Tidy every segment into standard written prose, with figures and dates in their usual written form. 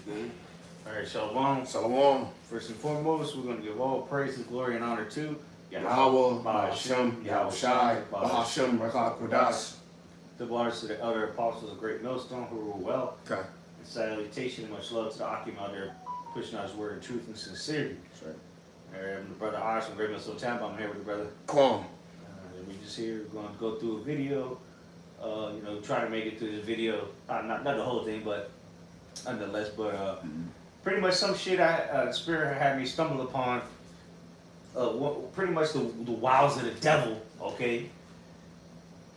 Good. All right, Shalom. Shalom. First and foremost, we're going to give all praise and glory and honor to Yahweh, Bahashem, Yahushai, Bahashem, Rakah Kodash. The waters to the elder apostles of Great Millstone who rule well. Okay. And salutation and much love to the Akim out there pushing out his word in truth and sincerity. That's right. All right, I'm the brother Osh from Great Millstone Tampa. I'm here with the brother. Kwam. We just here going to go through a video. Try to make it through this video. Not the whole thing, but nonetheless. But pretty much some shit the Spirit had me stumble upon. Pretty much the wiles of the devil. Okay.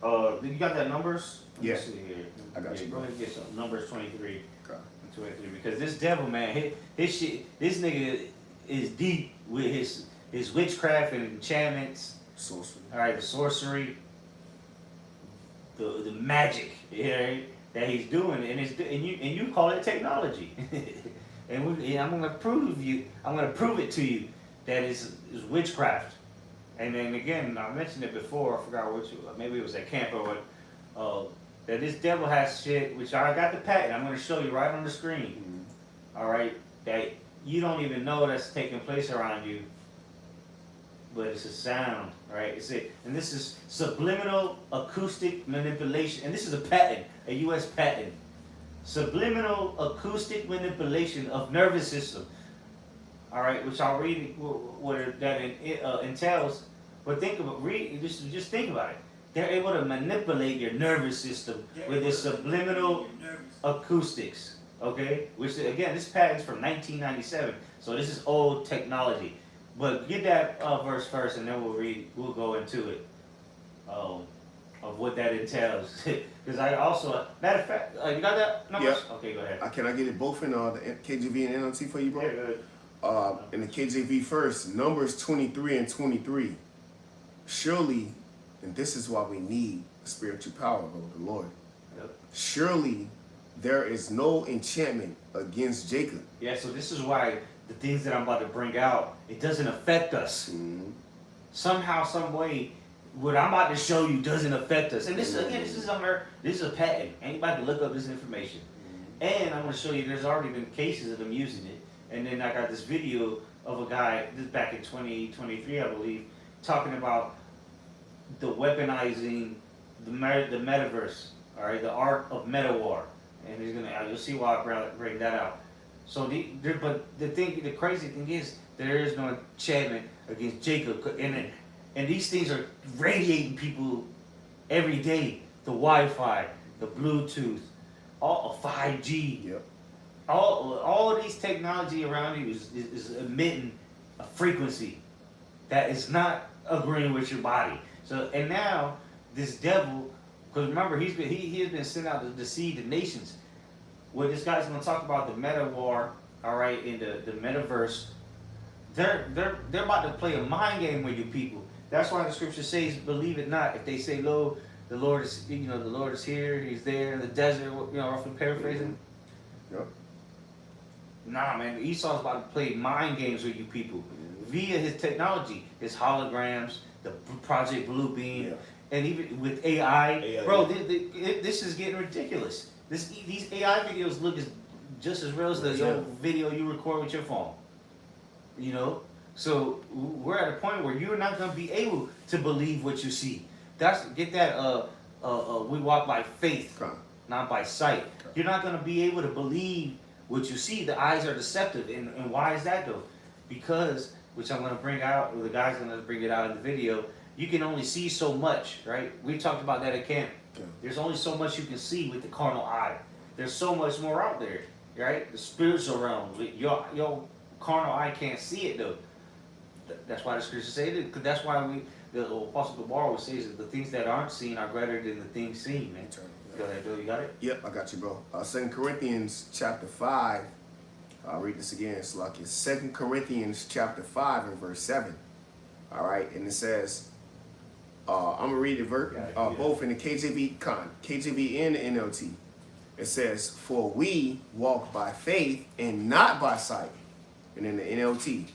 You got that numbers? Yeah. Let me see here. I got you, Go bro. ahead and get some numbers 23. Okay. 23. Because this devil, man, his shit. This nigga is deep with his witchcraft and enchantments. Sorcery. All right, the sorcery, the magic, that he's doing, and you call it technology, and I'm gonna prove it to you that is witchcraft. And then again, I mentioned it before. I forgot maybe it was at camp or what. That this devil has shit, which I got the patent. I'm gonna show you right on the screen. All right, that you don't even know that's taking place around you. But it's a sound, right? And this is subliminal acoustic manipulation, and this is a patent, a U.S. patent. Subliminal acoustic manipulation of nervous system. All right, which I'll read what that entails. But just think about it. They're able to manipulate your nervous system with this subliminal acoustics. Okay, which again, this patent's from 1997, so this is old technology. But get that verse first, and then we'll go into it of what that entails. Because I also, matter of fact, you got that numbers? Yeah. Okay, go ahead. Can I get it both in the KJV and NLT for you, bro? Yeah, good. In the KJV first, Numbers 23 and 23. Surely, and this is why we need spiritual power, bro, the Lord. Yep. Surely there is no enchantment against Jacob. Yeah, so this is why the things that I'm about to bring out, it doesn't affect us. Somehow, some way, what I'm about to show you doesn't affect us. And this is a patent. Anybody can look up this information. And I'm going to show you there's already been cases of them using it. And then I got this video of a guy, this back in 2023, I believe, talking about the weaponizing the metaverse, all right, the art of meta war. And you'll see why I bring that out. So the crazy thing is there is no enchantment against Jacob, and these things are radiating people every day. The Wi-Fi, the Bluetooth, all 5G, Yep. all of these technology around you is emitting a frequency that is not agreeing with your body. So and now this devil, because remember he has been sent out to deceive the nations. What this guy's going to talk about, the meta war, all right, in the metaverse. They're about to play a mind game with you people. That's why the scripture says, "Believe it not." If they say, "Lo, the Lord is, the Lord is here. He's there in the desert," roughly paraphrasing. Yep. Nah, man, Esau's about to play mind games with you people via his technology, his holograms, the Project Bluebeam, and even with AI. Bro, this is getting ridiculous. These AI videos look just as real as the video you record with your phone. So we're at a point where you're not gonna be able to believe what you see. We walk by faith, not by sight. You're not gonna be able to believe what you see. The eyes are deceptive, and why is that though? Because, which I'm gonna bring out, or the guy's gonna bring it out in the video. You can only see so much, right? We talked about that at camp. There's only so much you can see with the carnal eye. There's so much more out there, right? The spiritual realm. Your carnal eye can't see it though. That's why the scriptures say it. Because that's why the Apostle Gabar always says that the things that aren't seen are greater than the things seen, man. Go ahead, Bill. You got it? Yep, I got you, bro. 2 Corinthians chapter 5. I'll read this again. It's like it's 2 Corinthians chapter 5 and verse 7. All right, and it says, I'm going to read it both in the KJV and the NLT. It says, "For we walk by faith and not by sight." And in the NLT,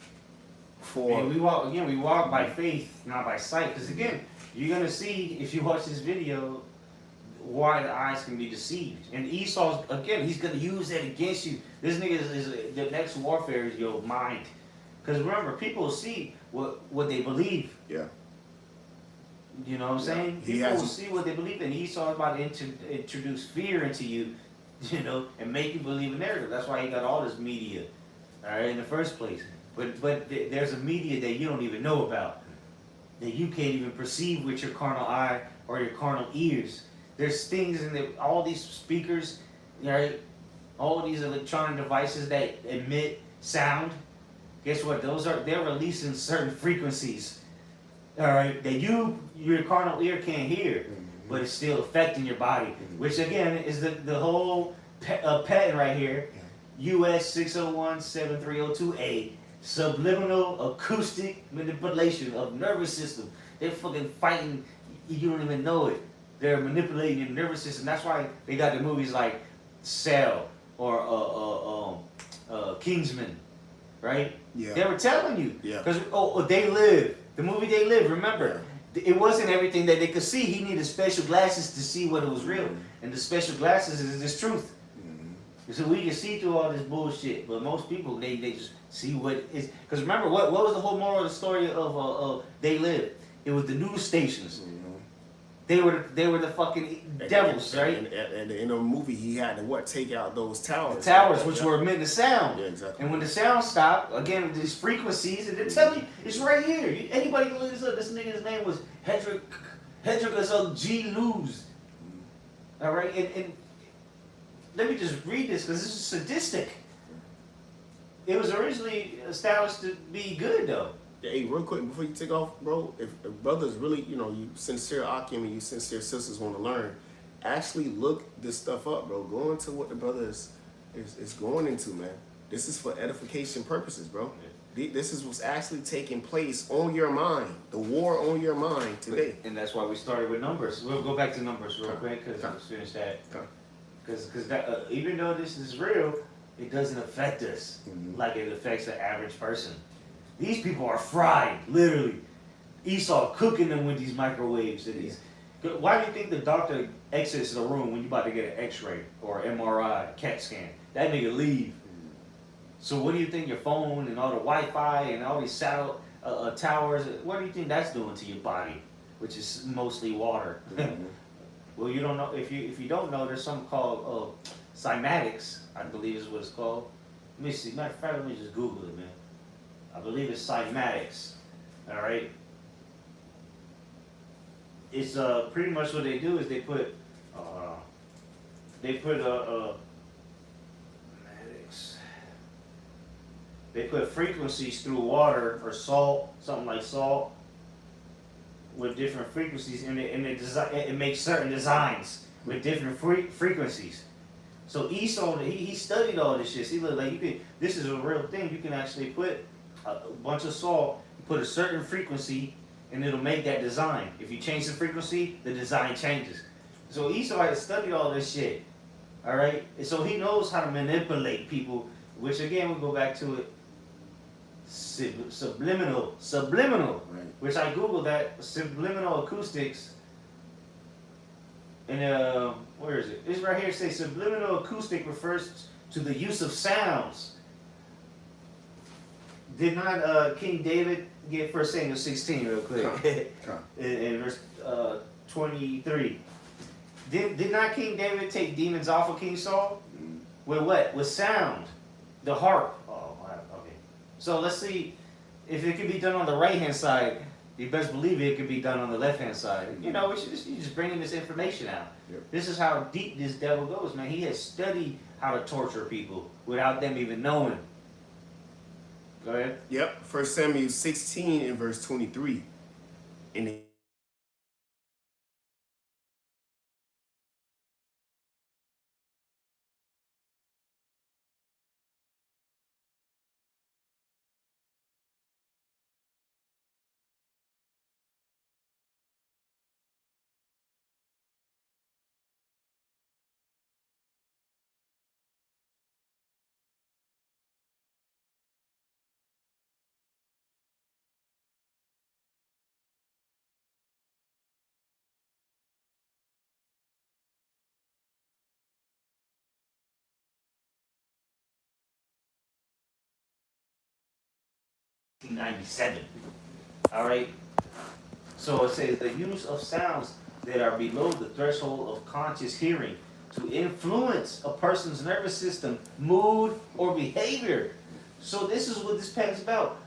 we walk by faith, not by sight. Because again, you're going to see, if you watch this video, why the eyes can be deceived. And Esau's, again, he's going to use that against you. This nigga is the next warfare is your mind. Because remember, people see what they believe. Yeah. You know what I'm saying? People will see what they believe in. Esau's about to introduce fear into you, you know, and make you believe in narrative. That's why he got all this media, all right, in the first place. But there's a media that you don't even know about, that you can't even perceive with your carnal eye or your carnal ears. There's things in all these speakers, right? All these electronic devices that emit sound. Guess what? They're releasing certain frequencies, all right, that your carnal ear can't hear, but it's still affecting your body. Which again is the whole patent right here, US 6017302A, subliminal acoustic manipulation of nervous system. They're fucking fighting. You don't even know it. They're manipulating your nervous system. That's why they got the movies like Cell or Kingsman, right? Yeah. They were telling you. Yeah. Because They Live. The movie They Live. Remember, it wasn't everything that they could see. He needed special glasses to see what it was real, and the special glasses is this truth. So we can see through all this bullshit, but most people they just see what is. Because remember, what was the whole moral of the story of They Live? It was the news stations. They were the fucking devils, right? And in the movie, he had to take out those towers. The towers, which were emitting the sound. Yeah, exactly. And when the sound stopped, again, these frequencies, and they're telling you, it's right here. Anybody can look this up. This nigga's name was Hedrigus G. Luz. All right, and let me just read this because this is sadistic. It was originally established to be good, though. Hey, real quick before you take off, bro, if brothers really, you sincere Akim and you sincere sisters want to learn, actually look this stuff up, bro. Go into what the brother is going into, man. This is for edification purposes, bro. This is what's actually taking place on your mind, the war on your mind today. And that's why we started with numbers. We'll go back to numbers real quick because let's finish that. Because even though this is real, it doesn't affect us like it affects the average person. These people are fried, literally. Esau cooking them with these microwaves. And these. Why do you think the doctor exits the room when you're about to get an X-ray or MRI, CAT scan? That nigga leave. So what do you think your phone and all the Wi-Fi and all these satellite towers? What do you think that's doing to your body, which is mostly water? Well, you don't know. If you don't know, there's something called cymatics, I believe is what it's called. Let me see. Matter of fact, let me just Google it, man. I believe it's cymatics. All right. It's pretty much what they do is they put they put frequencies through water or salt, something like salt, with different frequencies, and it makes certain designs with different frequencies. So Esau, he studied all this shit. See, look, like this is a real thing. You can actually put a bunch of salt, put a certain frequency, and it'll make that design. If you change the frequency, the design changes. So Esau had studied all this shit, all right? And so he knows how to manipulate people, which again, we'll go back to it. Subliminal, right. Which I Googled that, subliminal acoustics, and where is it? It's right here. It says subliminal acoustic refers to the use of sounds. Did not King David get 1 Samuel 16 real quick? in verse 23. Did not King David take demons off of King Saul? With what? With sound. The harp. Oh, wow. Okay. So let's see if it can be done on the right hand side. You best believe it can be done on the left hand side. You know, you just bringing this information out. Yep. This is how deep this devil goes, man. He has studied how to torture people without them even knowing. Go ahead. Yep. 1 Samuel 16 and verse 23. And 1997. All right. So it says the use of sounds that are below the threshold of conscious hearing to influence a person's nervous system, mood, or behavior. So this is what this pack is about.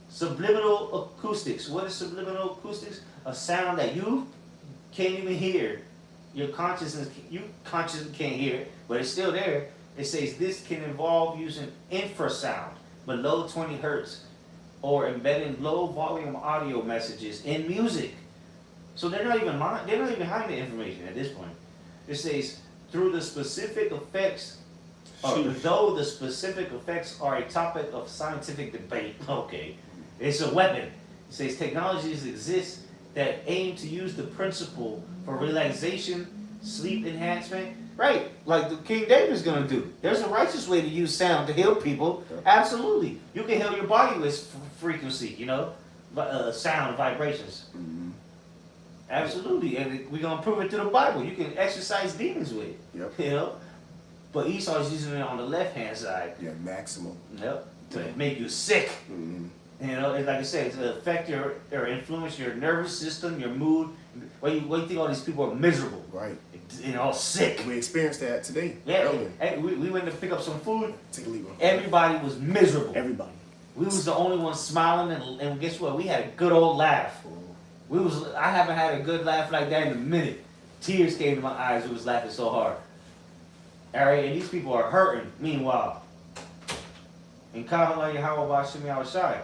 Subliminal acoustics. What is subliminal acoustics? A sound that you can't even hear. Your consciousness, you consciously can't hear it, but it's still there. It says this can involve using infrasound below 20 hertz or embedding low volume audio messages in music. So they're not even hiding the information at this point. It says through the specific effects, or though the specific effects are a topic of scientific debate. Okay, it's a weapon. It says technologies exist that aim to use the principle for relaxation, sleep enhancement. Right, like the King David's gonna do. There's a righteous way to use sound to heal people. Absolutely, you can heal your body with frequency. You know, sound vibrations. Mm-hmm. Absolutely, and we're gonna prove it through the Bible. You can exorcise demons with it. Yep. You know, but Esau's using it on the left hand side. Yeah, maximum. Yep. To make you sick. Mm-hmm. You know, it's like I said, to affect or influence your nervous system, your mood. Why you think all these people are miserable? Right. You know, sick. We experienced that today. Yeah. Hey, we went to pick up some food. Take a leave. Everybody was miserable. Everybody. We was the only ones smiling, and guess what? We had a good old laugh. I haven't had a good laugh like that in a minute. Tears came to my eyes. We was laughing so hard. All right, and these people are hurting. Meanwhile, in Kahala Yahweh Shemi Awashai.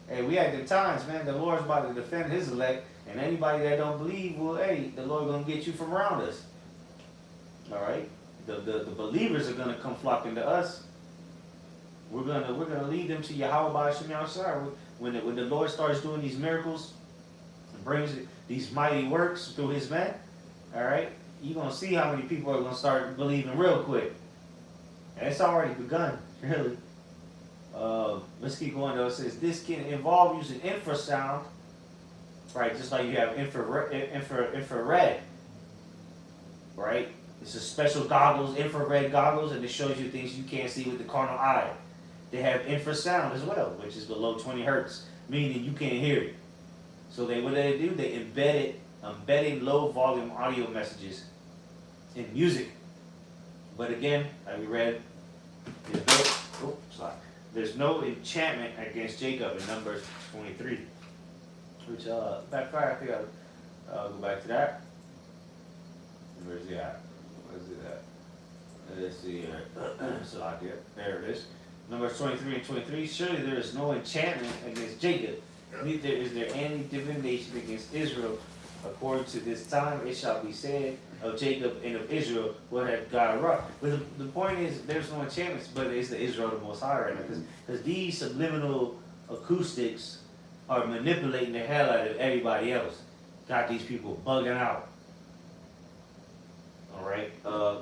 Hey, we had the times, man. The Lord's about to defend His elect, and anybody that don't believe, well, hey, the Lord gonna get you from around us. All right, the believers are gonna come flocking to us. We're gonna lead them to Yahweh Shemi Awashai. When the Lord starts doing these miracles and brings these mighty works through His men, all right, you're gonna see how many people are gonna start believing real quick, and it's already begun, really. Let's keep going though. It says this can involve using infrasound, right? Just like you have infrared, right? It's a special goggles, infrared goggles, and it shows you things you can't see with the carnal eye. They have infrasound as well, which is below 20 hertz, meaning you can't hear it. So what do? They embedding low volume audio messages in music. But again, like we read, there's no enchantment against Jacob in Numbers 23, which backfire. I think I'll go back to that. Where's it at? Let's see here. So there it is. Numbers 23 and 23. Surely there is no enchantment against Jacob, neither is there any divination against Israel. According to this time, it shall be said of Jacob and of Israel, what had God wrought. But the point is, there's no enchantments, but it's the Israel the Most High right now. Because these subliminal acoustics are manipulating the hell out of everybody else. Got these people bugging out. All right.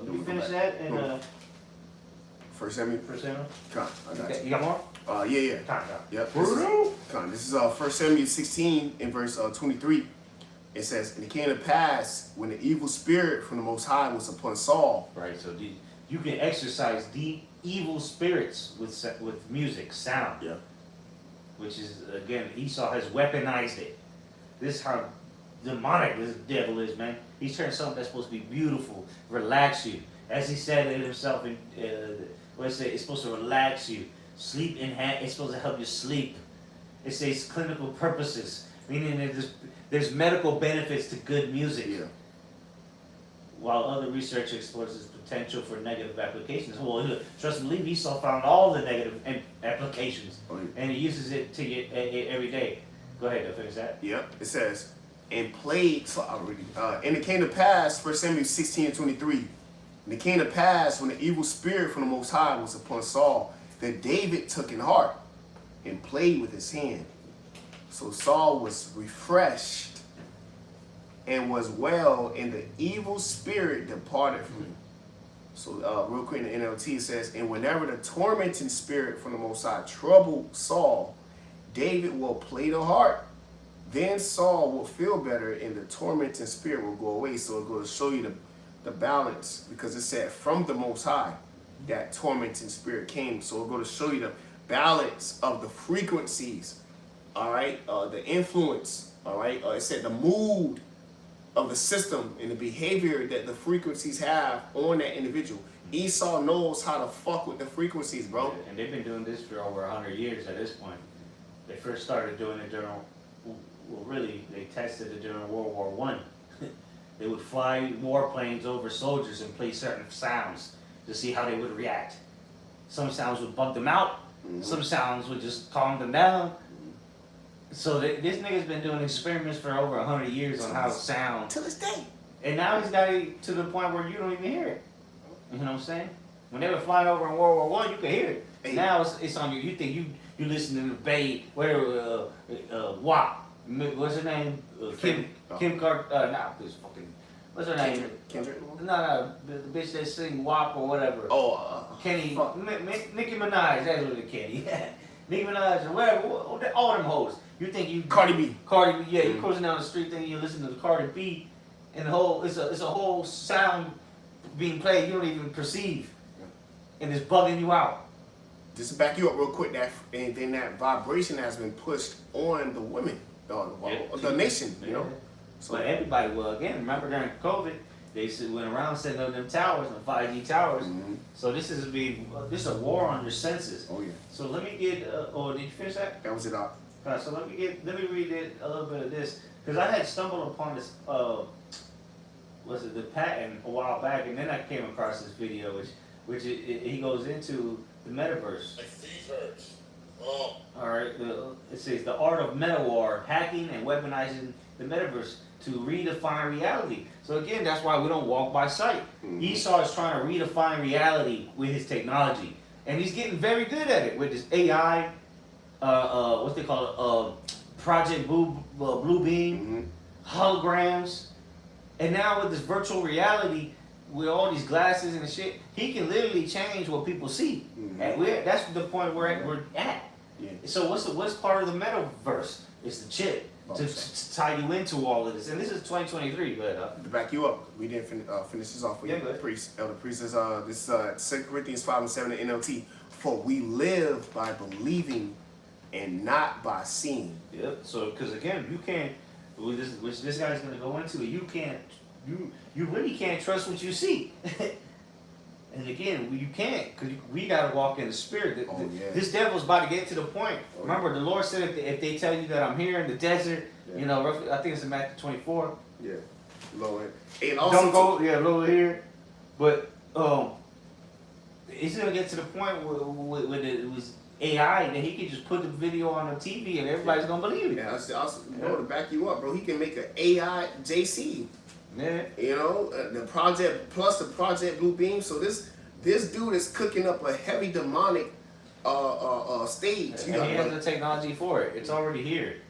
Did we finish that in First Samuel. Come, I got you. You got more? Yeah. Time. Yep. This is 1 Samuel 16 in verse 23. It says, and it came to pass when the evil spirit from the Most High was upon Saul. Right, so you can exercise the evil spirits with music, sound. Yeah. Which is, again, Esau has weaponized it. This is how demonic this devil is, man. He's turned something that's supposed to be beautiful, relax you. As he said it himself, it's supposed to relax you. Sleep it's supposed to help you sleep. It says clinical purposes, meaning that there's medical benefits to good music. Yeah. While other research explores its potential for negative applications. Well, trust and believe, Esau found all the negative applications, and he uses it to you every day. Go ahead, finish that. Yep. It says, and played. So I'll read it. And it came to pass, 1 Samuel 16 and 23. And it came to pass when the evil spirit from the Most High was upon Saul, that David took in heart and played with his hand. So Saul was refreshed and was well, and the evil spirit departed from him. So real quick in the NLT it says, and whenever the tormenting spirit from the Most High troubled Saul, David will play the harp. Then Saul will feel better, and the tormenting spirit will go away. So it goes to show you the balance, because it said from the Most High that tormenting spirit came. So it goes to show you the balance of the frequencies all right, the influence, all right, it said the mood of the system and the behavior that the frequencies have on that individual. Esau knows how to fuck with the frequencies, bro. And they've been doing this for over 100 years at this point. They first started doing it during, well, really, they tested it during World War One. They would fly warplanes over soldiers and play certain sounds to see how they would react. Some sounds would bump them out. Some sounds would just calm them down. So this nigga's been doing experiments for over 100 years on how to sound. To this day. And now he's got it to the point where you don't even hear it. You know what I'm saying? When they were flying over in World War One, you could hear it. Hey. Now it's on you. You think you listening to Bay, whatever, WAP. What's her name? Kim this fucking. What's her name? Kendrick? No, the bitch that sing WAP or whatever. Kenny, Nicki Minaj. That's what it Kenny. Nicki Minaj or whatever. All them hoes. You think you Cardi B. Yeah, you cruising down the street thinking you listen to the Cardi B, and the whole it's a whole sound being played you don't even perceive, and it's bugging you out. Just to back you up real quick, and then that vibration has been pushed on the women, the nation, you know. So But everybody, well, again, remember during COVID, they went around setting up them towers, the 5G towers. So this is a war on your senses. Oh yeah. So let me get. Did you finish that? That was it. So let me read it, a little bit of this, because I had stumbled upon this. The patent a while back, and then I came across this video, which he goes into the metaverse. My feet hurts. Oh. All right, it says the art of meta war, hacking and weaponizing the metaverse to redefine reality. So again, that's why we don't walk by sight. Esau is trying to redefine reality with his technology, and he's getting very good at it with his AI. What they call it? Project Blue Beam, holograms, and now with this virtual reality, with all these glasses and shit, he can literally change what people see. And that's the point we're at. Yeah. So what's part of the metaverse? It's the chip to tie you into all of this. And this is 2023, but to back you up, we didn't finish this off with Yeah, go ahead. Elder Priest says this 2 Corinthians 5:7 in NLT. For we live by believing and not by seeing. Yep. So because again, you can't. Which this guy's gonna go into. You can't. You really can't trust what you see. And again, you can't, because we got to walk in the spirit. This devil's about to get to the point. Remember, the Lord said if they tell you that I'm here in the desert, you know, roughly, I think it's in Matthew 24. Yeah. Lord. And also don't go, lower here. But it's going to get to the point where it was AI, that he can just put the video on the TV and everybody's going to believe it. Yeah, also, bro, to back you up, bro, he can make an AI JC. Yeah. You know, the project plus the Project Blue Beam. So this dude is cooking up a heavy demonic stage. And he has the technology for it. It's already here.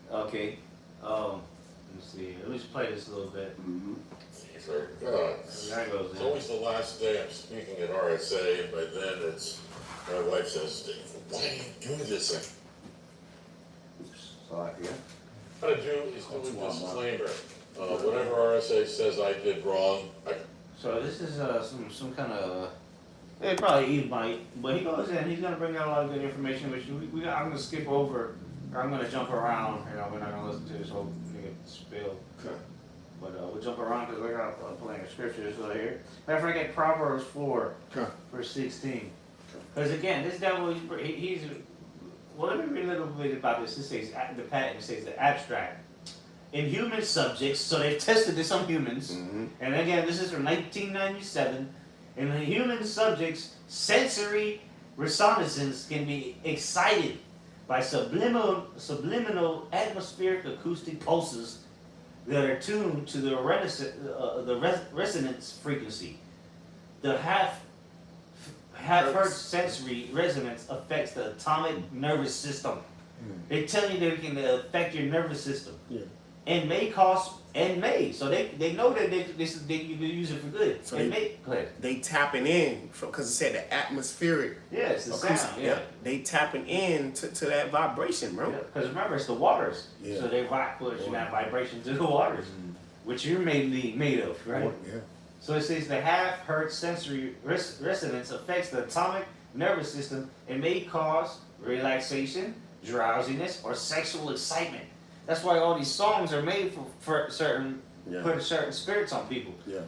Okay. Let me see. Let me just play this a little bit. For God. There goes. It's always the last day I'm speaking at RSA, and by then it's my wife says, "Why do you do this thing?" Sorry, yeah. How to do is do a disclaimer. Whatever RSA says I did wrong, So this is some kind of probably e-bite, but he goes in. He's gonna bring out a lot of good information, which I'm gonna skip over. Or I'm gonna jump around. You know, we're not gonna listen to this whole nigga spill. Okay. But we'll jump around because we're playing the scriptures right here. Matter of fact, Proverbs 4, verse 16. Because again, this devil, he's well, let me read a little bit about this. This says the patent says the abstract. In human subjects, so they've tested this on humans, and again, this is from 1997. In the human subjects, sensory resonances can be excited by subliminal atmospheric acoustic pulses that are tuned to the resonance frequency. The half-hertz sensory resonance affects the atomic nervous system. They tell you that it can affect your nervous system. Yeah. And so they know that they can use it for good. So go ahead. They tapping in because it said the atmospheric. Yeah, it's the sound. Yeah. They tapping in to that vibration, bro. Because remember, it's the waters. Yeah. So they push that vibration to the waters, which you're made of, right? Yeah. So it says the half-hertz sensory resonance affects the atomic nervous system and may cause relaxation, drowsiness, or sexual excitement. That's why all these songs are made for certain put certain spirits on people. Yeah.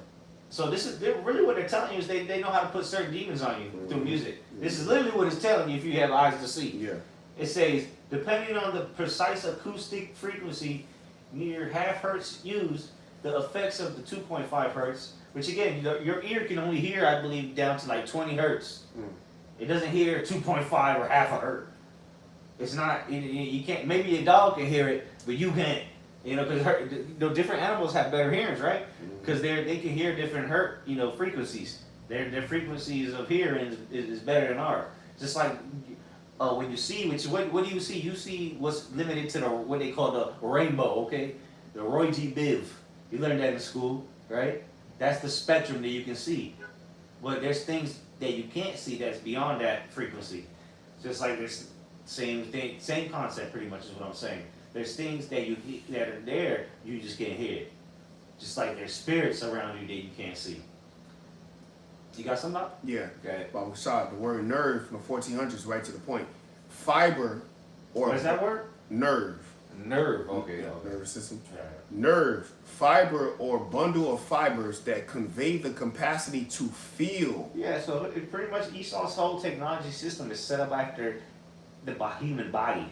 So really what they're telling you is they know how to put certain demons on you through music. This is literally what it's telling you if you have eyes to see. Yeah. It says, depending on the precise acoustic frequency near half hertz used, the effects of the 2.5 hertz, which again, your ear can only hear, I believe, down to like 20 hertz. It doesn't hear 2.5 or half a hertz. It's not, you can't, maybe a dog can hear it, but you can't. Because different animals have better hearings, right? Because they can hear different frequencies. Their frequencies of hearing is better than ours. Just like when you see, what do you see? You see what's limited to what they call the rainbow, okay? The Roy G. Biv. You learned that in school, right? That's the spectrum that you can see. But there's things that you can't see that's beyond that frequency. Just like this same thing, same concept pretty much is what I'm saying. There's things that that are there, you just can't hear it. Just like there's spirits around you that you can't see. You got something up? Yeah. Okay. But I'm sorry, the word nerve from the 1400s right to the point. Fiber or What is that word? nerve. Nerve. Okay. Yeah, Okay. nervous system. Right. Nerve, fiber or bundle of fibers that convey the capacity to feel. Yeah, so it pretty much Esau's whole technology system is set up after the human body.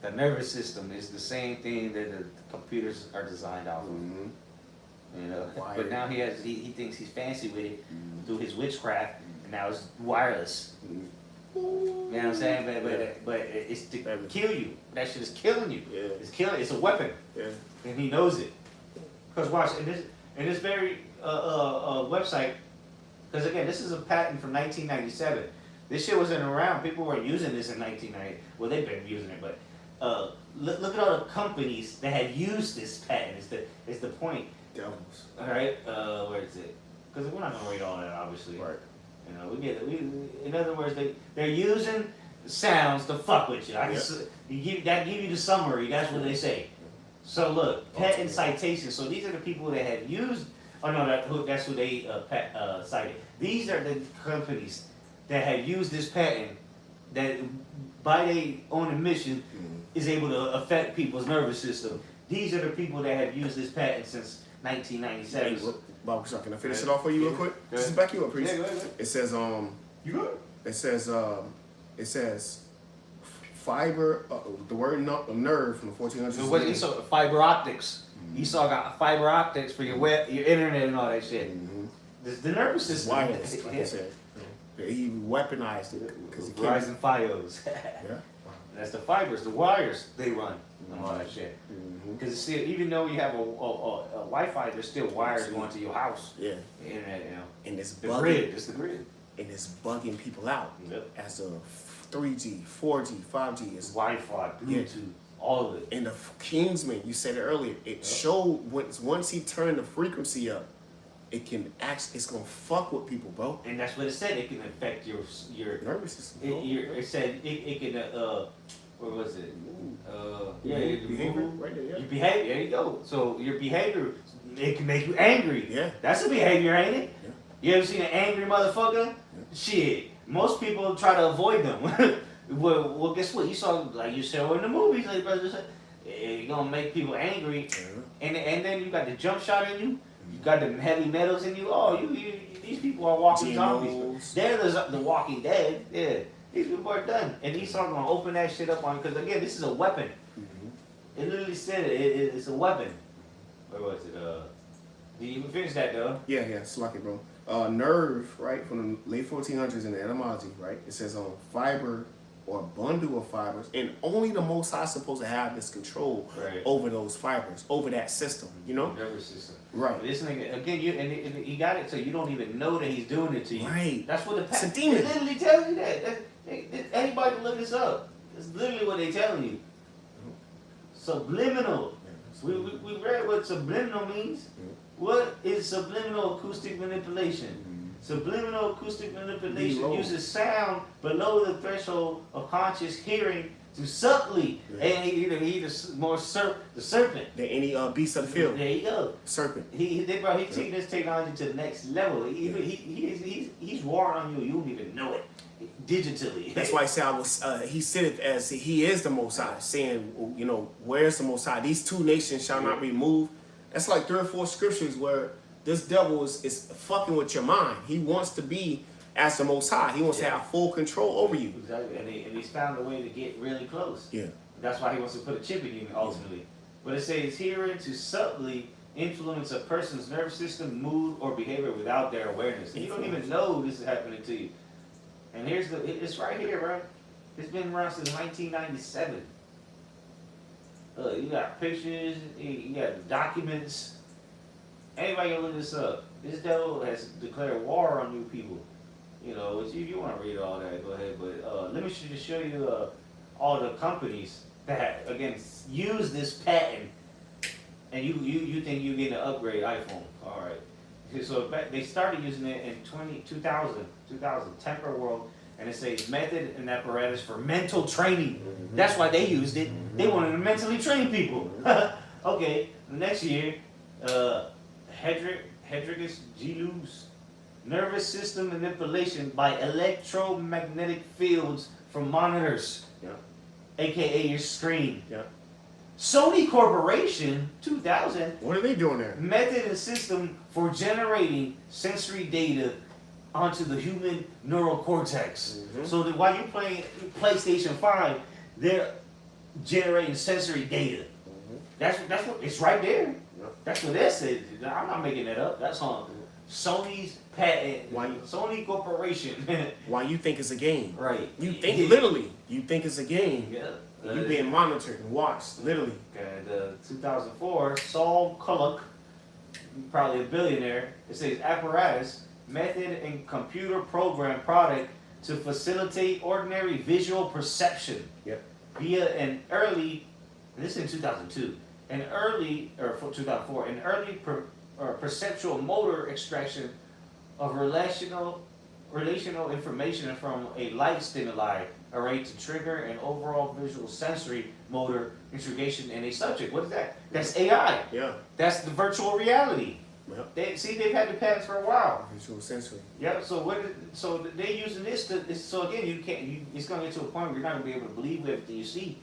The nervous system is the same thing that the computers are designed off of. You know, but now he thinks he's fancy with it through his witchcraft, and now it's wireless. You know what I'm saying? But it's to kill you. That shit is killing you. Yeah. It's killing. It's a weapon. Yeah. And he knows it. Because watch, in this very website, because again, this is a patent from 1997. This shit wasn't around. People were using this in 1990. Well, they've been using it, but look at all the companies that have used this patent. Is the point? Devils. All right. Where is it? Because we're not gonna read all that, obviously. Right. You know, we get it. In other words, they're using sounds to fuck with you. Give you the summary. That's what they say. So look, patent citation. So these are the people that have used. Oh no, that's who they cited. These are the companies that have used this patent that, by their own admission, is able to affect people's nervous system. These are the people that have used this patent since 1997. Hey, Bob, so can I finish it off for you real quick? Just back you up, please. Yeah, go ahead. It says You good? It says fiber. The word nerve from the 1400s. So what Esau, fiber optics. Esau got fiber optics for your web, your internet, and all that shit. The nervous system. Wireless, like I said. He weaponized it because he Verizon Fios. Yeah. That's the fibers, the wires they run, and all that shit. Because even though you have a Wi-Fi, there's still wires going to your house. Yeah. The internet, you know. And it's The bugging. grid. It's the grid. And it's bugging people out. Yep. As a 3G, 4G, 5G is. Wi-Fi, Bluetooth, all of it. And the Kingsman, you said it earlier, it showed once he turned the frequency up, it's gonna fuck with people, bro. And that's what it said. It can affect your Nervous system. it said it can what was it? Behavior, right there, yeah. Your behavior. There you go. So your behavior, it can make you angry. Yeah. That's a behavior, ain't it? Yeah. You ever seen an angry motherfucker? Shit. Most people try to avoid them. well, guess what? You saw in the movies, like brother said, you're gonna make people angry, and then you got the jump shot in you. You got the heavy metals in you. Oh, these people are walking zombies. They're the Walking Dead. Yeah, these people are done. And Esau gonna open that shit up on, because again, this is a weapon. It literally said it's a weapon. Where was it? Did you even finish that though? Yeah, it's like it, bro. Nerve, right, from the late 1400s in the etymology, right? It says fiber or bundle of fibers, and only the Most High is supposed to have this control over those fibers, over that system, you know? Nervous system. Right. This nigga, again, and he got it so you don't even know that he's doing it to you. Right. That's what It's a it demon. literally tells you that. Anybody can look this up. It's literally what they telling you. Subliminal. We read what subliminal means. What is subliminal acoustic manipulation? Subliminal acoustic manipulation uses sound below the threshold of conscious hearing to subtly, and he more the serpent Than any beast of the field. There you go. Serpent. He's taking this technology to the next level. He's warring on you. You don't even know it. digitally. That's why he said it as he is the Most High, saying, you know, where's the Most High? These two nations shall not be moved. That's like 3 or 4 scriptures where this devil is fucking with your mind. He wants to be as the Most High. He wants to have full control over you. Exactly, and he's found a way to get really close. Yeah. That's why he wants to put a chip in you ultimately. But it says herein to subtly influence a person's nervous system, mood, or behavior without their awareness. And you don't even know this is happening to you. And it's right here, bro. It's been around since 1997. You got pictures, you got documents. Anybody can look this up. This devil has declared war on you people. You know, if you want to read all that, go ahead. But let me just show you all the companies that, again, use this patent. And you think you're getting an upgrade iPhone. All right. So they started using it in 2000, Temper World. And it says method and apparatus for mental training. That's why they used it. They wanted to mentally train people. Okay, the next year, Hedrigus Gelus, nervous system manipulation by electromagnetic fields from monitors, aka your screen. Yeah. Sony Corporation, 2000. What are they doing there? Method and system for generating sensory data onto the human neural cortex. So that while you're playing PlayStation 5, they're generating sensory data. That's what it's right there. That's what that said. I'm not making that up. That's on Sony's patent. Sony Corporation. Why you think it's a game? Right. You think literally. You think it's a game. Yeah. You being monitored and watched, literally. Okay, the 2004 Saul Kullock, probably a billionaire. It says apparatus, method, and computer program product to facilitate ordinary visual perception. Yep. Via an early, and this is in 2002, an early, or 2004, an early perceptual motor extraction of relational information from a light stimuli array to trigger an overall visual sensory motor integration in a subject. What is that? That's AI. Yeah. That's the virtual reality. Yep. They've had the patents for a while. Visual sensory. Yeah. So they're using this to. So again, it's going to get to a point where you're not going to be able to believe everything you see.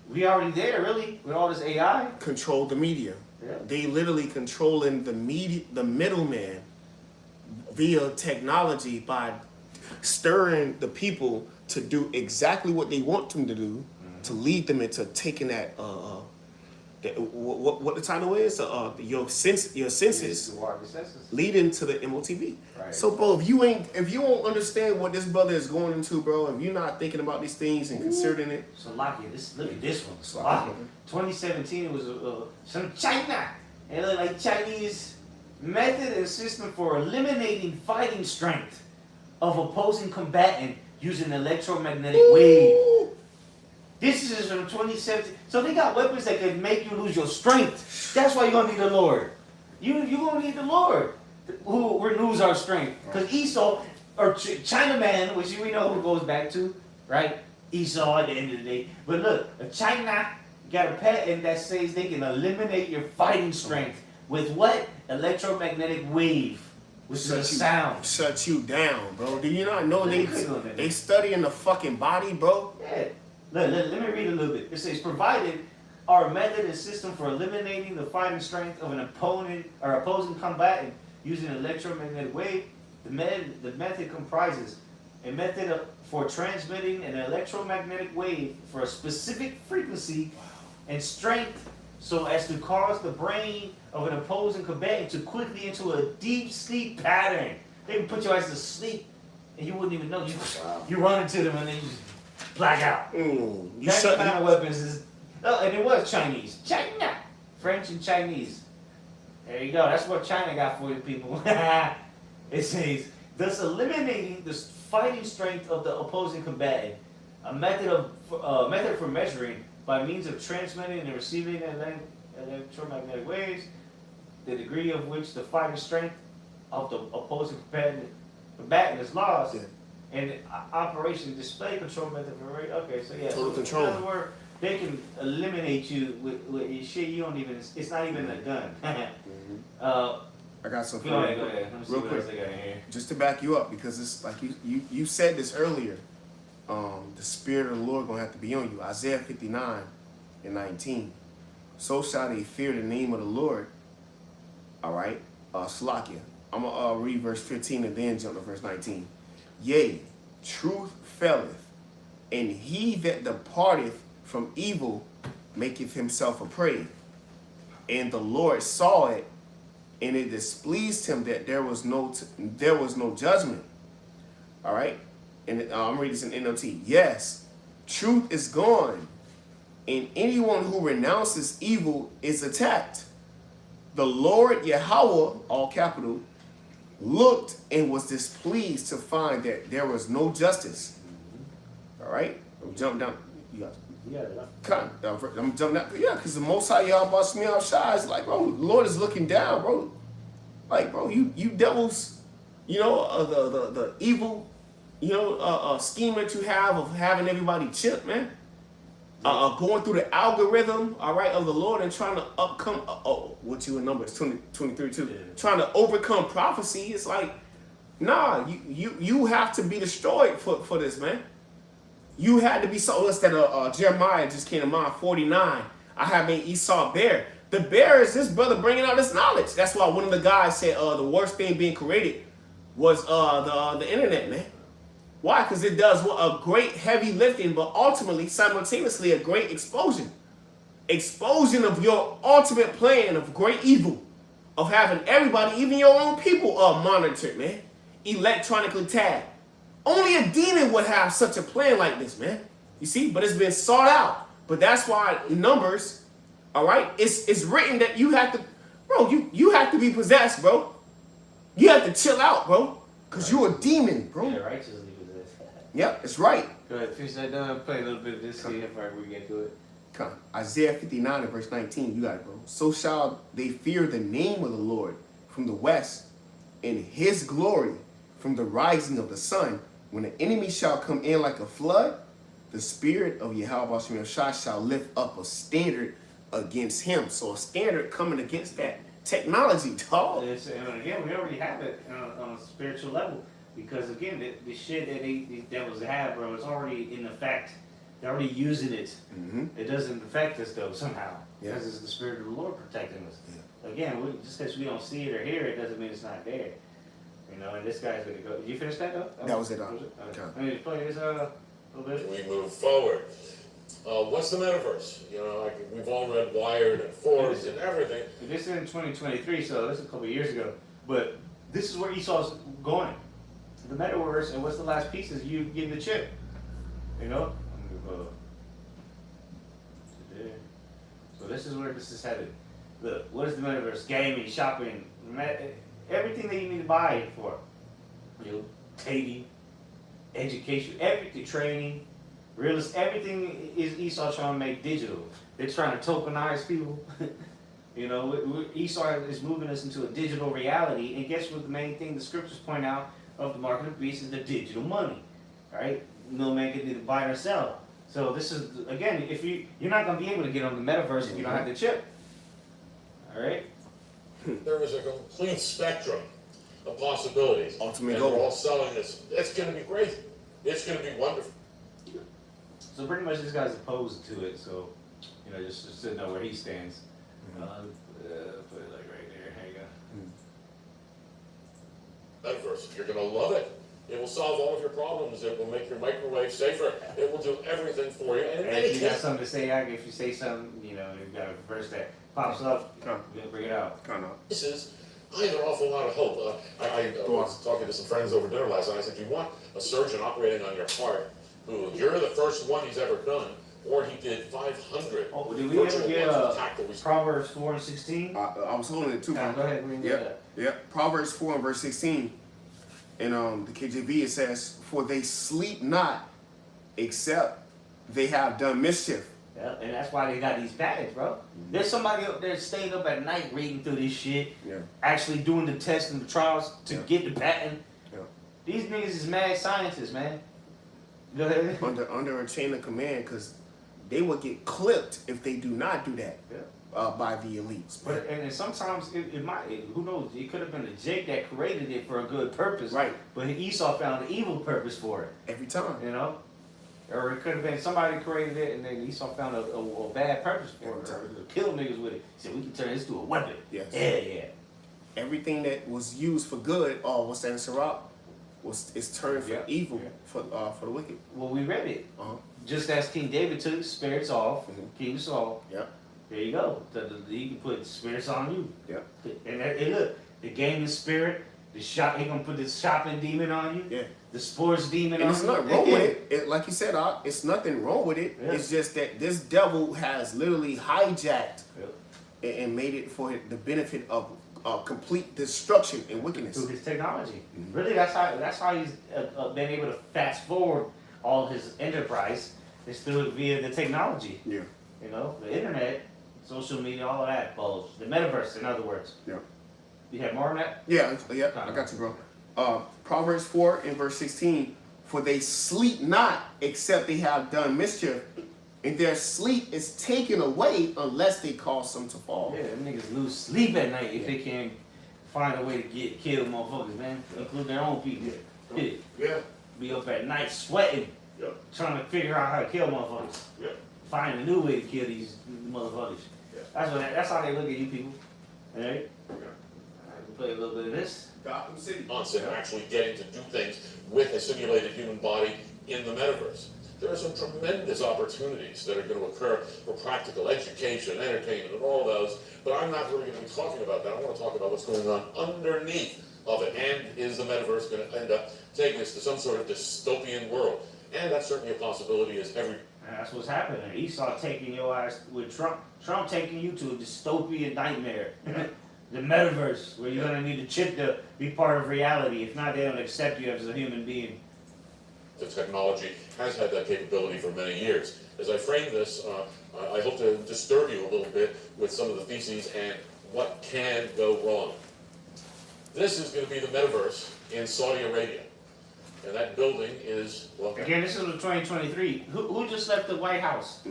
We already there, really, with all this AI. Control the media. Yeah. They literally controlling the media, the middleman, via technology by stirring the people to do exactly what they want them to do, to lead them into taking that what the title is, your senses, leading to the MOTB. Right. So, bro, if you don't understand what this brother is going into, bro, if you're not thinking about these things and considering it, So look at this one. Slovakia. 2017 it was some China. It looked like Chinese method and system for eliminating fighting strength of opposing combatant using electromagnetic wave. This is from 2017. So they got weapons that can make you lose your strength. That's why you're gonna need the Lord. You're gonna need the Lord who renews our strength. Because Esau, or Chinaman, which we know who goes back to, right? Esau at the end of the day. But look, China got a patent that says they can eliminate your fighting strength with what? Electromagnetic wave. Which is a sound. Shut you down, bro. Do you not know they studying the fucking body, bro? Yeah. Let me read a little bit. It says, provided our method and system for eliminating the fighting strength of an opponent or opposing combatant using an electromagnetic wave, the method comprises a method for transmitting an electromagnetic wave for a specific frequency and strength so as to cause the brain of an opposing combatant to quickly into a deep sleep pattern. They would put your ass to sleep and you wouldn't even know. You run into them and then you just black out. That kind of weapons is... Oh, and it was Chinese. China! French and Chinese. There you go. That's what China got for you people. It says, thus eliminating the fighting strength of the opposing combatant, a method for measuring by means of transmitting and receiving electromagnetic waves, the degree of which the fighting strength of the opposing combatant is lost, and Operation Display Control method for okay, so yeah. Total control. In other words, they can eliminate you with shit you don't even. It's not even a gun. I got something. Go ahead. Let me see Real what quick. else they got in here. Just to back you up, because it's like you said this earlier. the Spirit of the Lord gonna have to be on you. Isaiah 59:19. So shall they fear the name of the Lord. All right, Slakia. I'm gonna read verse 15 and then jump to verse 19. Yea, truth faileth, and he that departeth from evil maketh himself a prey. And the Lord saw it, and it displeased him that there was no judgment. All right, and I'm reading this in NLT. Yes, truth is gone, and anyone who renounces evil is attacked. The Lord Yahweh, all capital, looked and was displeased to find that there was no justice. All right, I'm jumping down. You guys. I'm jumping down. Yeah, because the Most High Yahweh Shemiah Shai is like, bro, the Lord is looking down, bro. Like, bro, you devils, you know, the evil, you know, scheme that you have of having everybody chipped, man. Going through the algorithm, all right, of the Lord and trying to what you in Numbers 23 too. Yeah. Trying to overcome prophecy. It's like, nah, you have to be destroyed for this, man. You had to be so. Us that Jeremiah just came to mind. 49. I have made Esau bear. The bear is this brother bringing out this knowledge. That's why one of the guys said the worst thing being created was the internet, man. Why? Because it does a great heavy lifting, but ultimately, simultaneously, a great explosion. Explosion of your ultimate plan of great evil, of having everybody, even your own people, monitored, man, electronically tagged. Only a demon would have such a plan like this, man. You see, but it's been sought out. But that's why Numbers, all right, it's written that you have to, bro, you have to be possessed, bro. You have to chill out, bro, because you're a demon, bro. Yeah, righteously possessed. Yep, it's right. Go ahead, finish that down. Play a little bit of this here before we get to it. Come. Isaiah 59 and verse 19. You got it, bro. So shall they fear the name of the Lord from the west, and his glory from the rising of the sun. When the enemy shall come in like a flood, the spirit of Yahweh Shai shall lift up a standard against him. So a standard coming against that technology, dog. And again, we already have it on a spiritual level. Because again, the shit that the devils have, bro, it's already in effect. They're already using it. Mm-hmm. It doesn't affect us though somehow. Yeah. Because it's the Spirit of the Lord protecting us. Yeah. Again, just because we don't see it or hear it doesn't mean it's not there. You know, and this guy's gonna go. Did you finish that though? That was it. Okay. Let me play this a little bit. We move forward. What's the metaverse? You know, like we've all read Wired and Forbes and everything. This is in 2023, so this is a couple of years ago. But this is where Esau's going. The metaverse, and what's the last piece is you give the chip. You know? I'm gonna go to there. So this is where this is headed. Look, what is the metaverse? Gaming, shopping, everything that you need to buy it for. You know, dating, education, everything, training, real estate, everything is Esau trying to make digital. They're trying to tokenize people. You know, Esau is moving us into a digital reality, and guess what the main thing the scriptures point out of the market of the beast is the digital money, right? No man can either buy or sell. So this is, again, if you're not going to be able to get on the metaverse if you don't have the chip. All right? There is a complete spectrum of possibilities. Ultimate goal. We're all selling this. It's going to be great. It's going to be wonderful. So pretty much this guy's opposed to it. So, you know, just to know where he stands. Mm-hmm. Put it like right there. There you go. Metaverse. You're going to love it. It will solve all of your problems. It will make your microwave safer. It will do everything for you. And if you got something to say, if you say something, you know, you've got a verse that pops up, bring it out. This is, I have an awful lot of hope. I was talking to some friends over dinner last night. I said, you want a surgeon operating on your heart who you're the first one he's ever done, or he did 500. Oh, did we ever get Proverbs 4 and 16? I was holding it too. Go ahead, bring that. Yep. Proverbs 4 and verse 16. In the KJV it says, "For they sleep not, except they have done mischief." Yeah, and that's why they got these patents, bro. Mm-hmm. There's somebody up there staying up at night reading through this shit, actually doing the tests and the trials to get the patent. Yeah. These niggas is mad scientists, man. Go ahead. Under a chain of command, because they will get clipped if they do not do that. Yeah. By the elites. But and sometimes it might, who knows, it could have been a Jake that created it for a good purpose. Right. But Esau found an evil purpose for it. Every time. You know? Or it could have been somebody created it and then Esau found a bad purpose for it. Or kill niggas with it. He said, we can turn this to a weapon. Yes. Yeah. Everything that was used for good, what's that in Sirach, is turned for evil for the wicked. Well, we read it. Uh-huh. Just as King David took spirits off, King Saul. Yep. There you go. He can put spirits on you. Yep. And look, the gaming spirit, he gonna put the shopping demon on you. Yeah. The sports demon And on there's you. nothing wrong with it. Like you said, it's nothing wrong with it. Yeah. It's just that this devil has literally hijacked Yeah. and made it for the benefit of complete destruction and wickedness. Through his technology. Really, that's how he's been able to fast forward all his enterprise. Is through it via the technology. Yeah. You know, the internet, social media, all of that. The metaverse, in other words. Yeah. You have more on that? Yeah, I got you, bro. Proverbs 4 and verse 16, for they sleep not except they have done mischief, and their sleep is taken away unless they cause some to fall. Yeah, them niggas lose sleep at night if they can't find a way to kill motherfuckers, man. Include their own people. Yeah. Be up at night sweating, trying to figure out how to kill motherfuckers. Find a new way to kill these motherfuckers. That's how they look at you people. Alright? Play a little bit of this. Gotham City. Concept of actually getting to do things with a simulated human body in the metaverse. There are some tremendous opportunities that are going to occur for practical education, entertainment, and all those, but I'm not really going to be talking about that. I want to talk about what's going on underneath of it, and is the metaverse going to end up taking us to some sort of dystopian world? And that's certainly a possibility, as every... That's what's happening. Esau taking your ass with Trump. Trump taking you to a dystopian nightmare. The metaverse, where you're going to need a chip to be part of reality. If not, they don't accept you as a human being. The technology has had that capability for many years. As I frame this, I hope to disturb you a little bit with some of the theses and what can go wrong. This is going to be the metaverse in Saudi Arabia. And that building is, well... Again, this is 2023. Who just left the White House?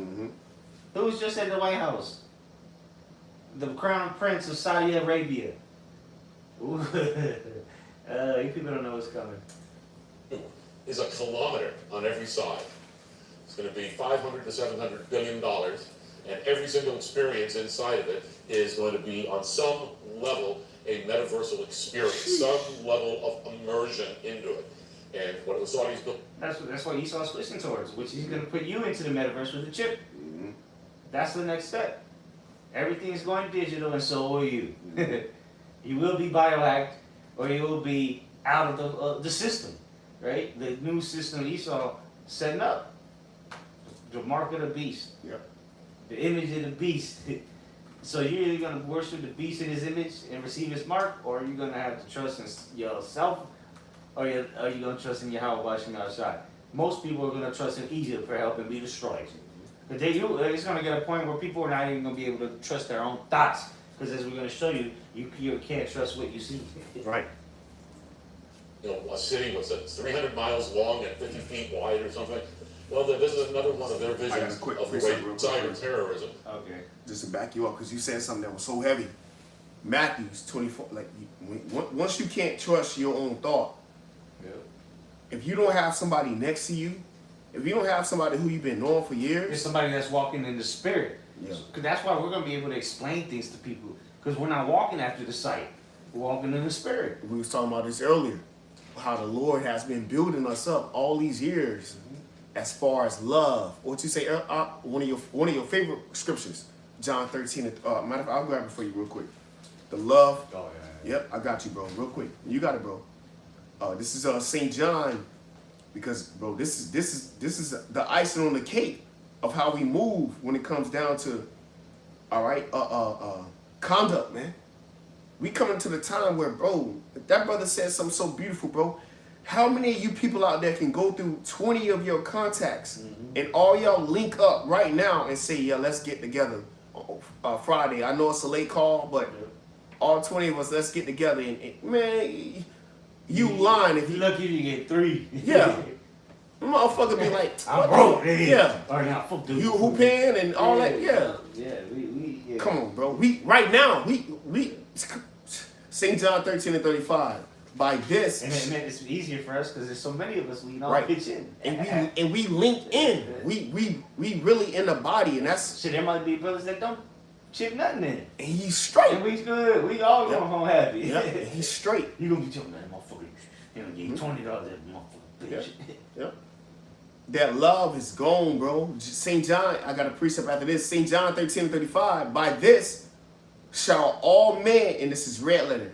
Who's just at the White House? The Crown Prince of Saudi Arabia. Ooh. You people don't know what's coming. Is a kilometer on every side. It's going to be $500 to $700 billion, and every single experience inside of it is going to be on some level a metaversal experience, some level of immersion into it. And what the Saudis built. That's what Esau's pushing towards, which he's going to put you into the metaverse with a chip. That's the next step. Everything's going digital, and so will you. You will be biohacked, or you will be out of the system, right? The new system Esau setting up. The mark of the beast. The image of the beast. So you're either going to worship the beast in his image and receive his mark, or you're going to have to trust in yourself, or are you going to trust in Yahweh watching outside? Most people are going to trust in Egypt for help and be destroyed. But it's going to get a point where people are not even going to be able to trust their own thoughts. Because as we're going to show you, you can't trust what you see. Right. You know, a city was 300 miles long and 50 feet wide or something. Well, this is another one of their visions of the way cyber terrorism. Okay. Just to back you up, because you said something that was so heavy. Matthew's 24, like, once you can't trust your own thought, if you don't have somebody next to you, if you don't have somebody who you've been knowing for years, it's somebody that's walking in the spirit. Yeah. Because that's why we're going to be able to explain things to people. Because we're not walking after the sight. We're walking in the spirit. We was talking about this earlier, how the Lord has been building us up all these years as far as love. What you say, one of your favorite scriptures, John 13. Matter of fact, I'll grab it for you real quick. The love. Oh, yeah. Yep, I got you, bro. Real quick. You got it, bro. This is St. John, because, bro, this is the icing on the cake of how we move when it comes down to, all right, conduct, man. We coming to the time where, bro, that brother said something so beautiful, bro. How many of you people out there can go through 20 of your contacts and all y'all link up right now and say, yeah, let's get together Friday? I know it's a late call, but all 20 of us, let's get together. And man, you lying if you lucky you get 3. Yeah. Motherfucker be like, I'm broke. Yeah. Or now, fuck you hooping and all that. Yeah. Yeah. Come on, bro. We right now, we St. John 13 and 35. by this, And it's easier for us because there's so many of us. We all right. pitch in. And we link in. We really in the body, and that's shit. There might be brothers that don't chip nothing in. and he's straight. And we good. We all going home happy. Yeah, and he's straight. You gonna be telling that motherfucker, you know, give $20 that motherfucker bitch. Yeah. That love is gone, bro. St. John, I got a precept after this. St. John 13:35. By this shall all men, and this is red letter.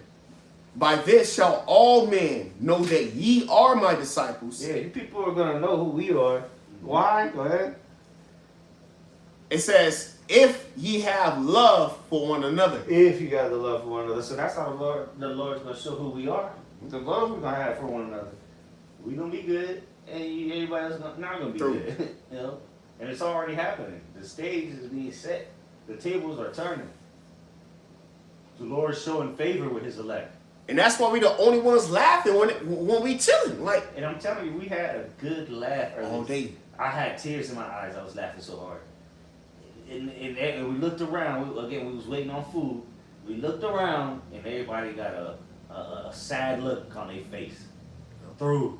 By this shall all men know that ye are my disciples. Yeah, you people are gonna know who we are. Why? Go ahead. It says, if ye have love for one another. If you got the love for one another, so that's how the Lord's gonna show who we are. The love we're gonna have for one another. We gonna be good, and everybody else not gonna be good. You know, and it's already happening. The stage is being set. The tables are turning. The Lord's showing favor with His elect. And that's why we the only ones laughing when we chilling. Like, And I'm telling you, we had a good laugh earlier. all day. I had tears in my eyes. I was laughing so hard. And we looked around. We was waiting on food. We looked around, and everybody got a sad look on their face. Through.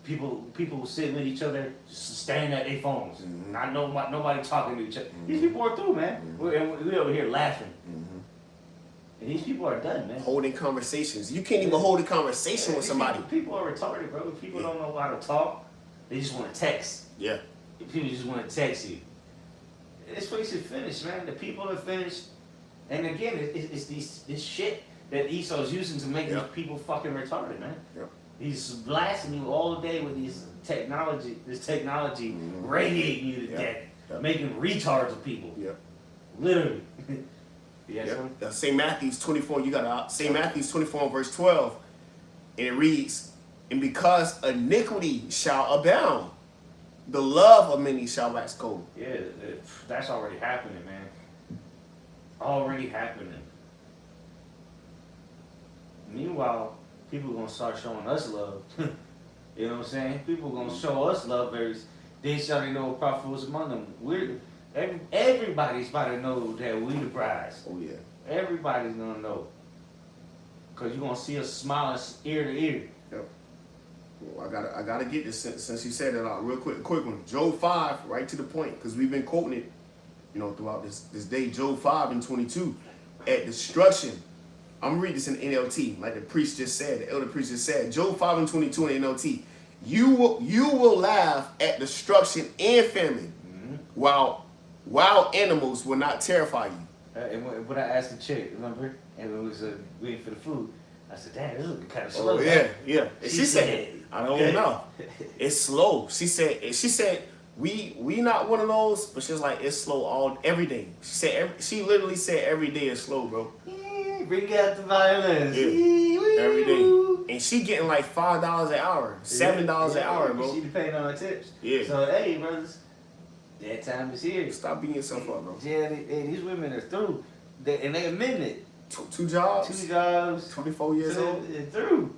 People were sitting with each other, just staring at their phones. Mm-hmm. Not nobody talking to each other. Mm-hmm. These people are through, man. Mm-hmm. We over here laughing. Mm-hmm. And these people are done, man. Holding conversations. You can't even hold a conversation with somebody. People are retarded, bro. People don't know how to talk. They just want to text. Yeah. People just want to text you. This place is finished, man. The people are finished. And again, it's this shit that Esau's using to make these people fucking retarded, man. Yep. He's blasting you all day with this technology radiating you to death, making retards of people. Yep. Literally. Yes, Yep. sir? St. Matthew's 24, you got St. Matthew's 24 verse 12, and it reads, and because iniquity shall abound, the love of many shall wax cold. Yeah, that's already happening, man. Already happening. Meanwhile, people are gonna start showing us love. You know what I'm saying? People are gonna show us love they shall they know a prophet was among them. Everybody's about to know that we the prize. Oh yeah. Everybody's gonna know. Cause you're gonna see us smiling ear to ear. Yep. Well, I gotta get this since you said it out real quick one. Job 5, right to the point, because we've been quoting it, throughout this day. Job 5:22. At destruction. I'm gonna read this in NLT, like the priest just said, the elder priest just said. Job 5:22 in NLT. You will laugh at destruction and famine, while wild animals will not terrify you. And when I asked the chick, remember, and it was waiting for the food, I said, "Damn, this is looking kind of slow." Oh yeah. And she said, "I don't know. It's slow." She said, "We not one of those," but she was like, "It's slow every day." She literally said every day is slow, bro. Bring out the violence. Yeah. Every day. And she getting like $5 an hour, $7 an hour, bro. She depending on her tips. Yeah. So hey, brothers, that time is here. Stop beating yourself up, bro. Yeah, these women are through, and they admit it. Two jobs. 2 jobs. 24 years old. They're through.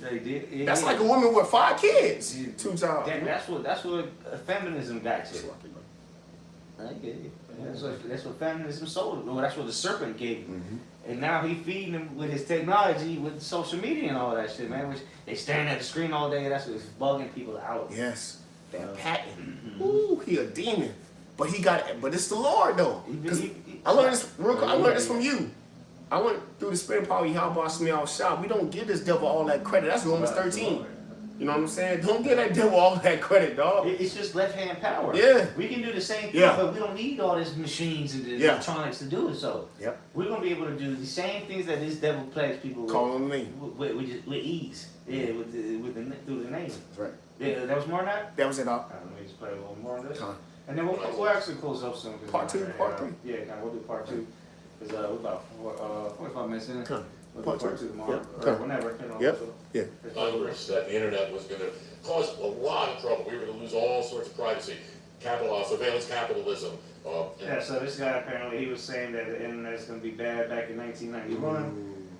They did. That's like a woman with 5 kids. 2 jobs. That's what feminism got you. I get it. That's what feminism sold. Well, that's what the serpent gave him. Mm-hmm. And now he feeding them with his technology, with social media and all that shit, man. Which they staring at the screen all day. That's what's bugging people out. Yes, that patent. Ooh, he a demon, but he got it. But it's the Lord though. Because I learned this real quick. I learned this from you. I went through the spirit power. How about me all shot? We don't give this devil all that credit. That's Romans 13. You know what I'm saying? Don't give that devil all that credit, dog. It's just left hand power. Yeah. We can do the same thing, Yeah. but we don't need all these machines and the electronics to do it. So Yep. we're gonna be able to do the same things that this devil plagues people Call on me. with ease. Yeah, through the name. That's right. Yeah, that was more than that. That was it all. Let me just play a little more of this. Time. And then we'll actually close up soon. Part 2, part 3. Yeah, we'll do part 2. Because we're about 45 minutes in. Come. We'll Part do part two. 2 tomorrow. Yep. Or whenever. Yep. So. Yeah. Congress that the internet was going to cause a lot of trouble. We were going to lose all sorts of privacy, surveillance capitalism. Yeah, so this guy apparently he was saying that the internet's going to be bad back in 1991.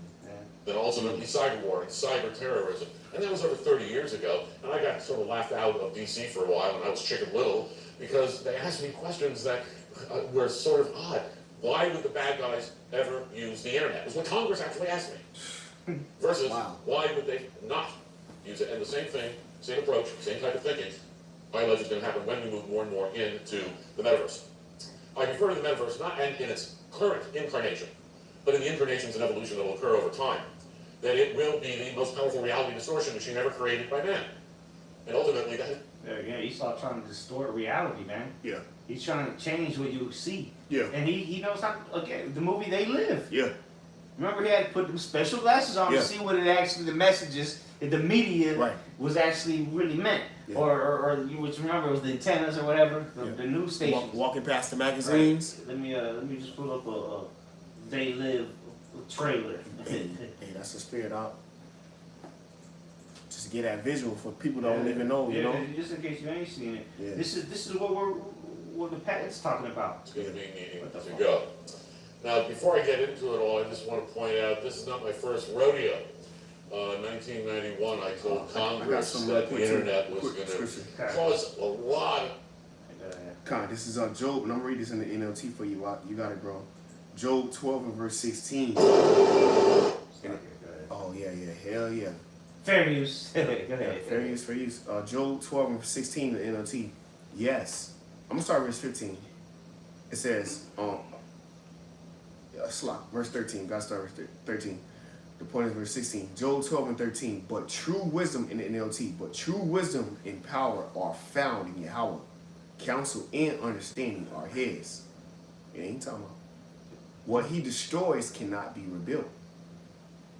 Then ultimately cyber war and cyber terrorism. And that was over 30 years ago. And I got sort of laughed out of DC for a while when I was Chicken Little because they asked me questions that were sort of odd. Why would the bad guys ever use the internet? It was what Congress actually asked me. Versus, Wow. why would they not use it? And the same thing, same approach, same type of thinking, I imagine is going to happen when we move more and more into the metaverse. I refer to the metaverse not in its current incarnation, but in the incarnations and evolution that will occur over time. That it will be the most powerful reality distortion machine ever created by man. And ultimately, that There again, Esau trying to distort reality, man. Yeah. He's trying to change what you see. Yeah. And he knows how. Okay, the movie They Live. Yeah. Remember, he had to put them special glasses on Yeah. to see what it actually, the messages that the media Right. was actually really meant. Yeah. Or you would remember it was the antennas or whatever, the news stations. Walking past the magazines. Right. Let me just pull up a They Live trailer. Hey, that's the spirit out. Just get that visual for people that don't even know, you know. Just in case you ain't seen it. Yeah. This is what the patent's talking about. it's going to be needing What the to fuck? go. Now, before I get into it all, I just want to point out this is not my first rodeo. 1991, I told Congress some that quick- the internet was quick going scripture. to cause a lot of. Con, this is Job, and I'm gonna read this in the NLT for you. You got it, bro. Job 12 and verse 16. Oh yeah, hell yeah. Fair use. Go Yeah, ahead. fair use. Job 12 and 16 in the NLT. Yes. I'm gonna start verse 15. It says, verse 13. Gotta start verse 13. The point is verse 16. Job 12 and 13. But true wisdom in the NLT, but true wisdom and power are found in Yahweh. Counsel and understanding are his. It ain't talking about. What he destroys cannot be rebuilt.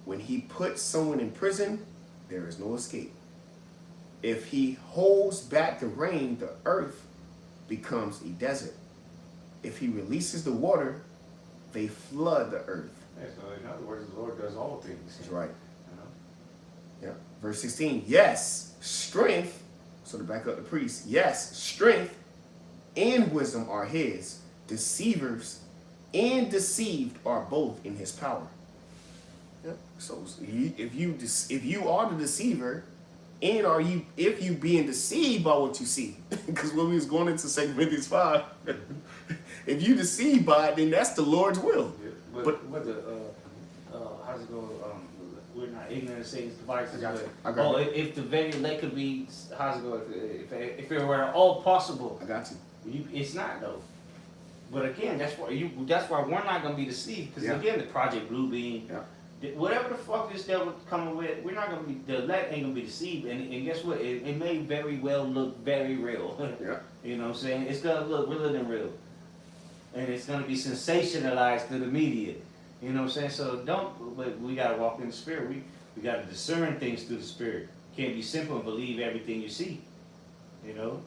When he puts someone in prison, there is no escape. If he holds back the rain, the earth becomes a desert. If he releases the water, they flood the earth. Yeah, so in other words, the Lord does all things. That's right. You know? Yeah. Verse 16. Yes, strength. So to back up the priest. Yes, strength and wisdom are his. Deceivers and deceived are both in his power. Yeah. So if you are the deceiver, and if you being deceived by what you see, because when we was going into 2 Corinthians 5, if you deceived by it, then that's the Lord's will. Yeah, but how's it go? We're not ignorant of Satan's devices. I got you. If the very elect could be, how's it go? If it were all possible, I got you. It's not though. But again, that's why we're not gonna be deceived. Because Yeah. again, the Project Bluebeam, whatever the fuck this devil coming with, we're not gonna be. The elect ain't gonna be deceived. And guess what? It may very well look very real. Yeah. You know what I'm saying? It's gonna look realer than real. And it's gonna be sensationalized to the media. You know what I'm saying? So but we gotta walk in the spirit. We gotta discern things through the spirit. Can't be simple and believe everything you see. You know?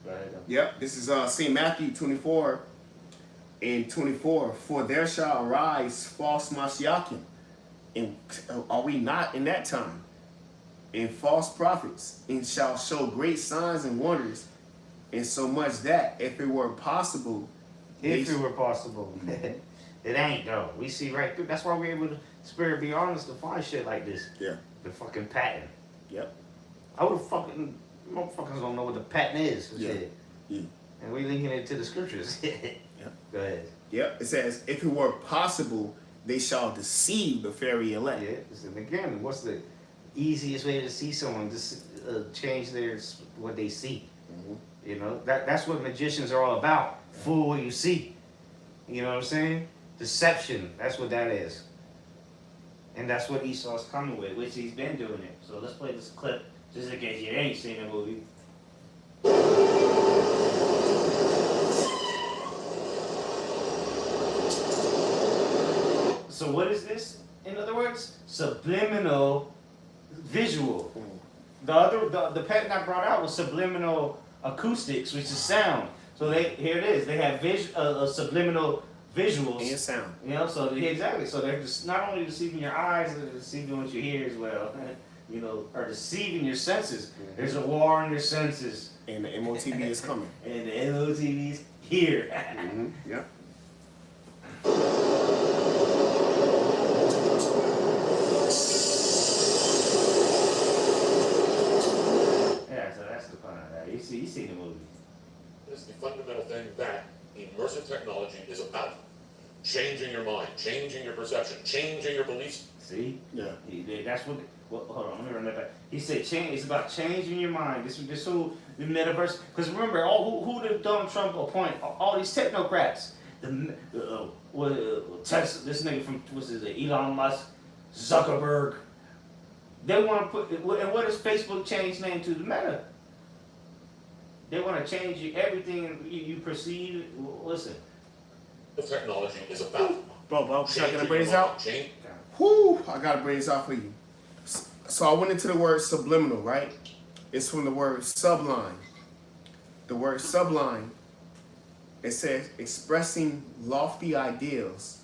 Go ahead. Yep, this is St. Matthew 24 and 24. For there shall arise false Mashiachim. And are we not in that time? And false prophets, and shall show great signs and wonders, and so much that if it were possible, If it were possible. It ain't though. We see right through. That's why we're able to spirit be honest to find shit like this. Yeah. The fucking patent. Yep. I would fucking motherfuckers don't know what the patent is. Yeah. Shit. Yeah. And we linking it to the scriptures. Go ahead. Yep. It says, if it were possible, they shall deceive the fairy elect. Yeah. And again, what's the easiest way to see someone? Just change what they see. Mm-hmm. You know, that's what magicians are all about. Fool what you see. You know what I'm saying? Deception. That's what that is. And that's what Esau's coming with, which he's been doing it. So let's play this clip just in case you ain't seen the movie. So what is this? In other words, subliminal visual. The patent I brought out was subliminal acoustics, which is sound. So here it is. They have subliminal visuals And sound. You know, so exactly. So they're just not only deceiving your eyes, they're deceiving what you hear as well. You know, or deceiving your senses. Mm-hmm. There's a war on your senses. And the MOTB is coming. And the MOTB's here. Mm-hmm. Yep. Yeah, so that's the fun of that. You see the movie. This is the fundamental thing that immersive technology is about. changing your mind, changing your perception, changing your beliefs. See? Yeah. That's what. Well, hold on, let me run that back. He said, "Change. It's about changing your mind." This who the metaverse. Because remember, who did Donald Trump appoint? All these technocrats. Tesla, this nigga from what's his name? Elon Musk, Zuckerberg. They want to put. And what does Facebook change name to? The Meta. They want to change everything you perceive. Listen. The technology is about. Bro, should I changing bring this your mind, out? change- Whoo, I gotta bring this out for you. So I went into the word subliminal, right? It's from the word sublime. The word sublime, it says expressing lofty ideals.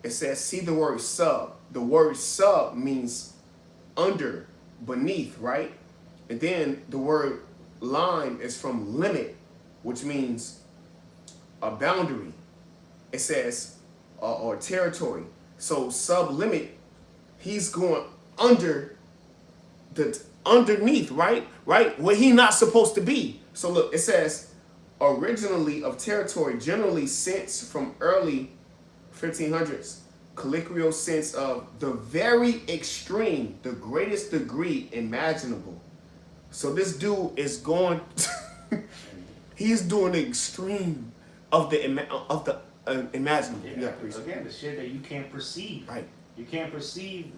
It says, see the word sub. The word sub means under, beneath, right? And then the word line is from limit, which means a boundary. It says, or territory. So sublimit, he's going underneath, right? Where he not supposed to be. So look, it says originally of territory, generally sense from early 1500s, colloquial sense of the very extreme, the greatest degree imaginable. So this dude is going, he's doing the extreme of the imaginable. Yeah, again, the shit that you can't perceive. Right. You can't perceive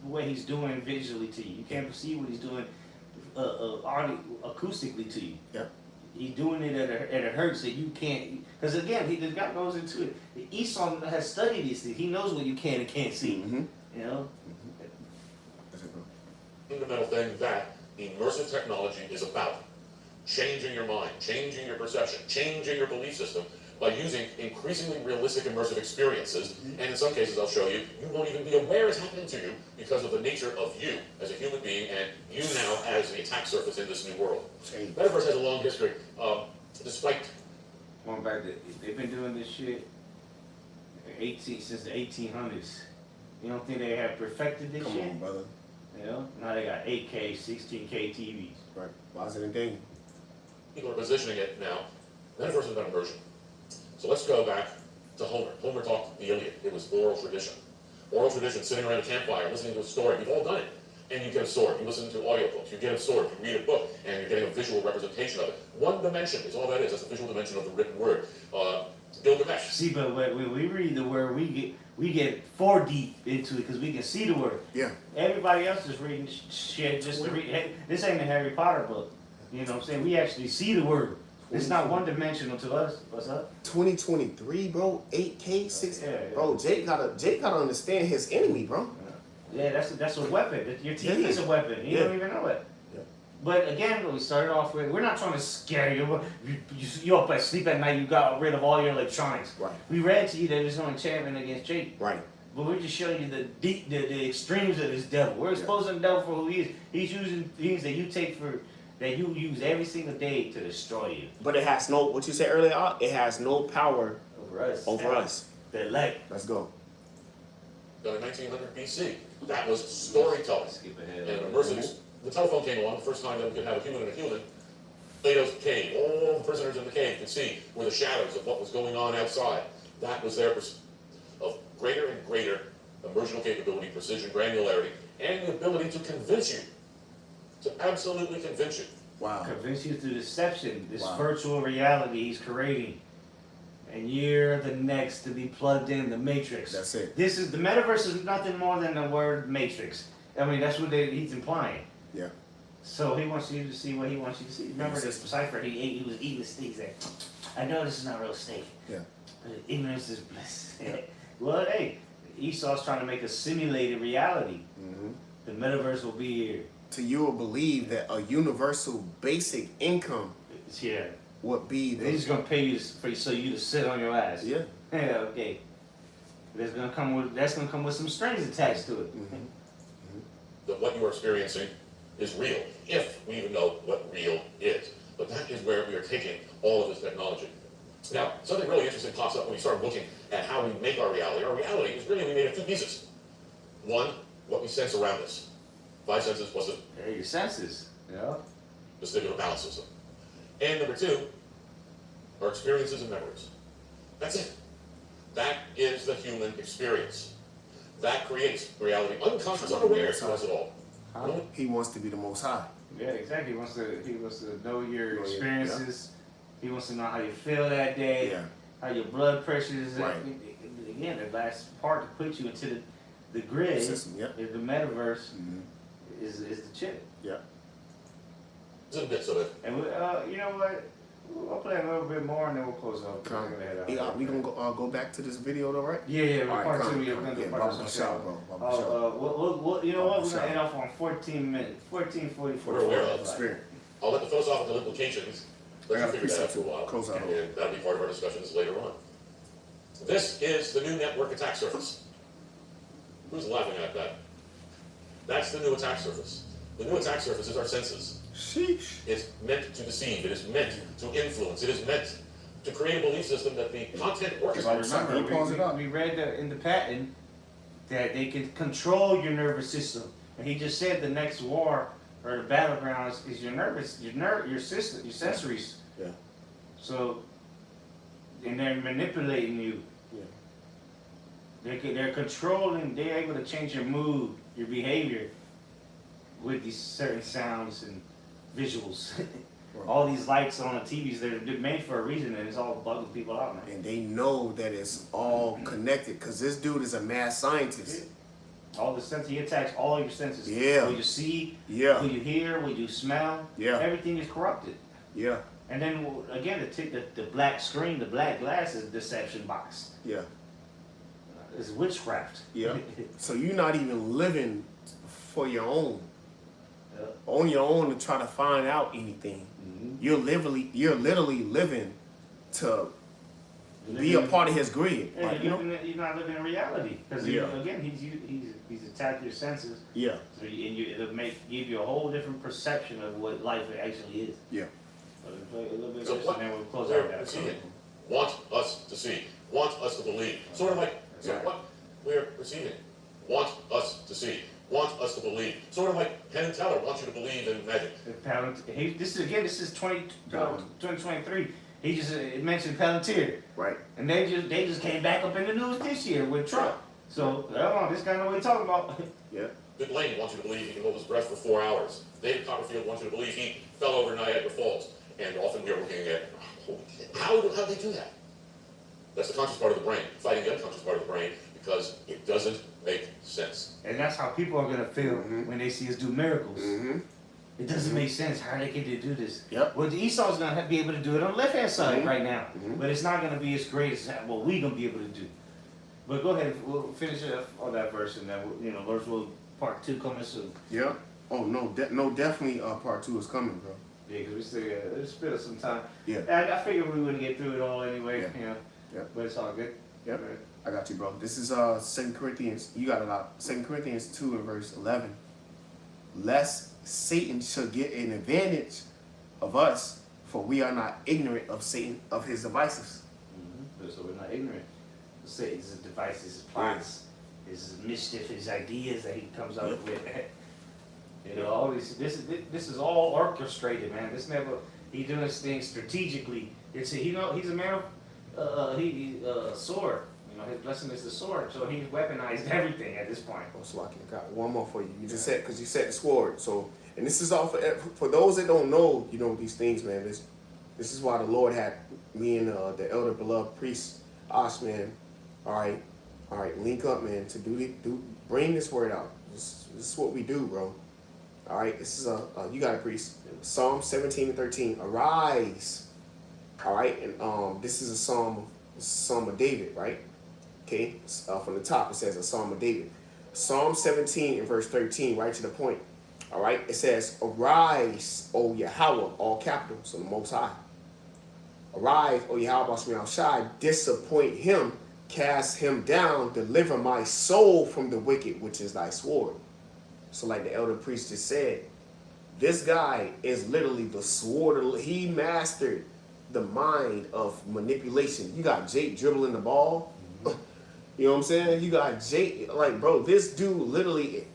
what he's doing visually to you. You can't perceive what he's doing acoustically to you. Yep. He's doing it at a hertz that you can't. Because again, the guy goes into it. Esau has studied these things. He knows what you can and can't see. Mm-hmm. You know. Fundamental thing that immersive technology is about. Changing your mind, changing your perception, changing your belief system by using increasingly realistic immersive experiences. And in some cases, I'll show you, you won't even be aware it's happening to you because of the nature of you as a human being and you now as the attack surface in this new world. Metaverse has a long history. Despite Going back to, they've been doing this shit since the 1800s. You don't think they have perfected this Come shit? on, brother. You know, now they got 8K, 16K TVs. Right. Why is it a thing? people are positioning it now, metaverse is about immersion. So let's go back to Homer. Homer talked the Iliad. It was oral tradition. Oral tradition, sitting around a campfire, listening to a story. We've all done it. And you get absorbed. You listen to audiobooks. You get absorbed. You read a book, and you're getting a visual representation of it. One dimension is all that is. That's the visual dimension of the written word. Gilgamesh. See, but when we read the word, we get 4 deep into it because we can see the word. Yeah. Everybody else is reading shit just to read. Hey, this ain't a Harry Potter book. You know what I'm saying? We actually see the word. It's not one-dimensional to us. What's up? 2023, bro. 8K, 6. Yeah. Bro, Jake gotta understand his enemy, bro. Yeah, that's a weapon. Your TV is a weapon. You don't even know it. Yeah. But again, we started off with, we're not trying to scare you. You up at sleep at night, you got rid of all your electronics. Right. We read to you that there's no enchantment against Jake. Right. But we're just showing you the extremes of this devil. We're exposing the devil for who he is. He's using things that you use every single day to destroy you. But it has no, what you said earlier, it has no power Over us. The elect. Let's go. Done in 1900 BC. That was storytelling. Skip ahead. And immersive. The telephone came along, the first time that we could have a human and a human. Plato's cave, all the prisoners in the cave could see were the shadows of what was going on outside. That was their of greater and greater immersional capability, precision, granularity, and the ability to convince you. To absolutely convince you. Wow. Convince you through deception, this Wow. virtual reality he's creating. And you're the next to be plugged in the Matrix. That's it. This is the metaverse is nothing more than the word Matrix. I mean, that's what he's implying. Yeah. So he wants you to see what he wants you to see. Remember this cipher? He was eating steak. He's like, I know this is not real steak. Yeah. But ignorance is bliss. Yeah. Well, hey, Esau's trying to make a simulated reality. Mm-hmm. The metaverse will be here. So you will believe that a universal basic income It's here. would be They're just gonna pay you so you to sit on your ass. Yeah. Yeah. Okay. That's gonna come with some strings attached to it. Mm-hmm. That what you are experiencing is real, if we even know what real is. But that is where we are taking all of this technology. Now, something really interesting pops up when we start looking at how we make our reality. Our reality is really made of 2 pieces. One, what we sense around us. 5 senses plus Yeah, your senses. Yeah. the vestibular balance system. And number 2, our experiences and memories. That's it. That is the human experience. That creates reality. Unconscious, unaware to us at all. Huh? He wants to be the Most High. Yeah, exactly. He wants to know your Know your- experiences. He wants to know how you feel that day. Yeah. How your blood pressure is. Right. Again, the last part to put you into the grid System, yeah. is the metaverse. Mm-hmm. Is the chip. Yeah. There's bits of it. And we, you know what? We'll play a little bit more and then we'll close up. We gonna go back to this video though, right? Yeah, All right, part come, two. We're come. gonna do Yeah, part Baba two. Shah, bro. Baba Shah. We'll, you know what? We're Baba gonna end Shah. off on 14 minutes, 14:44. We're aware of The spirit. I'll let the philosophical implications, let I you got a figure that out precept for a while. close out. And that'll be part of our discussions later on. This is the new network attack surface. Who's laughing at that? That's the new attack surface. The new attack surface is our senses. Sheesh. It's meant to deceive. It is meant to influence. It is meant to create a belief system that the content Because orchestrates. remember, we read in the patent that they can control your nervous system, and he just said the next war or the battlegrounds is your system, your sensories. Yeah. So, and they're manipulating you. Yeah. They're controlling. They're able to change your mood, your behavior, with these certain sounds and visuals. Right. All these lights on the TVs, they're made for a reason, and it's all bugging people out, man. And they know that it's all connected because this dude is a mad scientist. All the senses, he attacks all your senses. Yeah. What you see, Yeah. what you hear, what you smell. Yeah. Everything is corrupted. Yeah. And then again, the black screen, the black glass is a deception box. Yeah. It's witchcraft. Yeah. So you're not even living for your own. Yeah. On your own to try to find out anything. Mhm. You're literally living to be a part of his grid. Yeah, Like, you're not living in reality because Yeah. again, he's attacked your senses. Yeah. So it'll give you a whole different perception of what life actually is. Yeah. But we'll play a little bit So of this what and then we'll close we're out that. receiving, want us to see, want us to believe. Sort of like, so Right. what we're receiving, want us to see, want us to believe. Sort of like Penn and Teller want you to believe in magic. This is 2023. He just mentioned Palantir, Right. and they just came back up in the news this year with Trump. So I don't know, this guy know what he's talking about. Yeah. Dick Lane wants you to believe he can hold his breath for 4 hours. David Copperfield wants you to believe he fell over Niagara Falls. And often we're looking at, how do they do that? That's the conscious part of the brain, fighting the unconscious part of the brain, because it doesn't make sense. And that's how people are gonna feel when they see us do miracles. Mm-hmm. It doesn't make sense. How they get to do this? Yep. Well, Esau's gonna be able to do it on the left hand side Mhm. right now, Mhm. but it's not gonna be as great as what we gonna be able to do. But go ahead, we'll finish it on that verse, and then verse part 2 coming soon. Yeah. Oh no, definitely. Part 2 is coming, bro. Yeah, because we still got still some time. Yeah. I figured we wouldn't get through it all anyway. Yeah. Yeah. But it's all good. Yep. Right. I got you, bro. This is 2 Corinthians. You got a lot. 2 Corinthians 2 and verse 11. Lest Satan should get an advantage of us, for we are not ignorant of Satan of his devices. So we're not ignorant. Satan's devices, his plots, his mischief, his ideas that he comes up with. All these. This is all orchestrated, man. He doing this thing strategically. He's a man of sword. His blessing is the sword. So he's weaponized everything at this point. Oh, so I got one more for you. You just said, because you said the sword. So, and this is all for those that don't know, these things, man. This is why the Lord had me and the elder beloved priest, Osh, man. All right, link up, man, to bring this word out. This is what we do, bro. All right, this is you got it, priest. Psalm 17 and 13. Arise. All right, and this is a psalm of David, right? Okay, from the top it says a psalm of David. Psalm 17 and verse 13, right to the point. All right, it says, "Arise, O Yahweh," all capitals, so the Most High. "Arise, O Yahweh, Shemel Shai, disappoint him, cast him down, deliver my soul from the wicked, which is thy sword." So like the elder priest just said, this guy is literally the sword. He mastered the mind of manipulation. You got Jake dribbling the ball. You know what I'm saying? You got Jake, like, bro, this dude literally,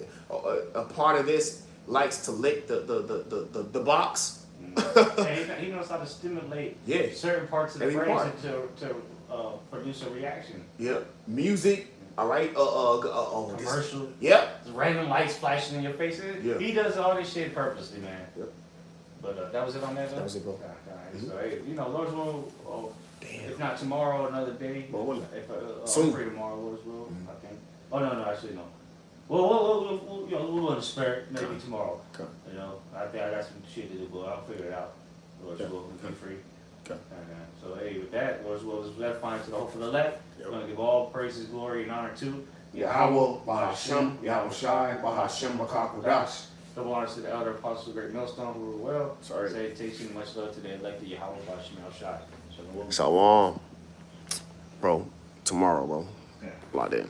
a part of this likes to lick the box. He knows how to stimulate Yeah. certain parts of the Every brain part. to produce a reaction. Yep. Music. All right. Commercial. Yep. Random lights flashing in your face. Yeah. He does all this shit purposely, man. Yep. But that was it on that. That was it, bro. So hey, Lord's will. Damn. If not tomorrow, another day. Well, If soon. I'm free tomorrow, Lord's will. I think. Oh no, actually no. Well, we'll in the spirit maybe tomorrow. Okay. I think I got some shit to do, but I'll figure it out. Lord's will, we'll be free. Okay. So hey, with that, Lord's will is left, fine to the hope for the left. Yep. We're gonna give all praises, glory, and honor to Yahweh, Bahashem, Yahweh Shai, Bahashem, Bakakudash. double honors to the elder apostles of the great millstone who were well. Sorry. Salutation, much love to the elected Yahweh, Bahashem, Yahweh Shai. Shalom. So, bro, tomorrow, bro. Yeah. Locked in.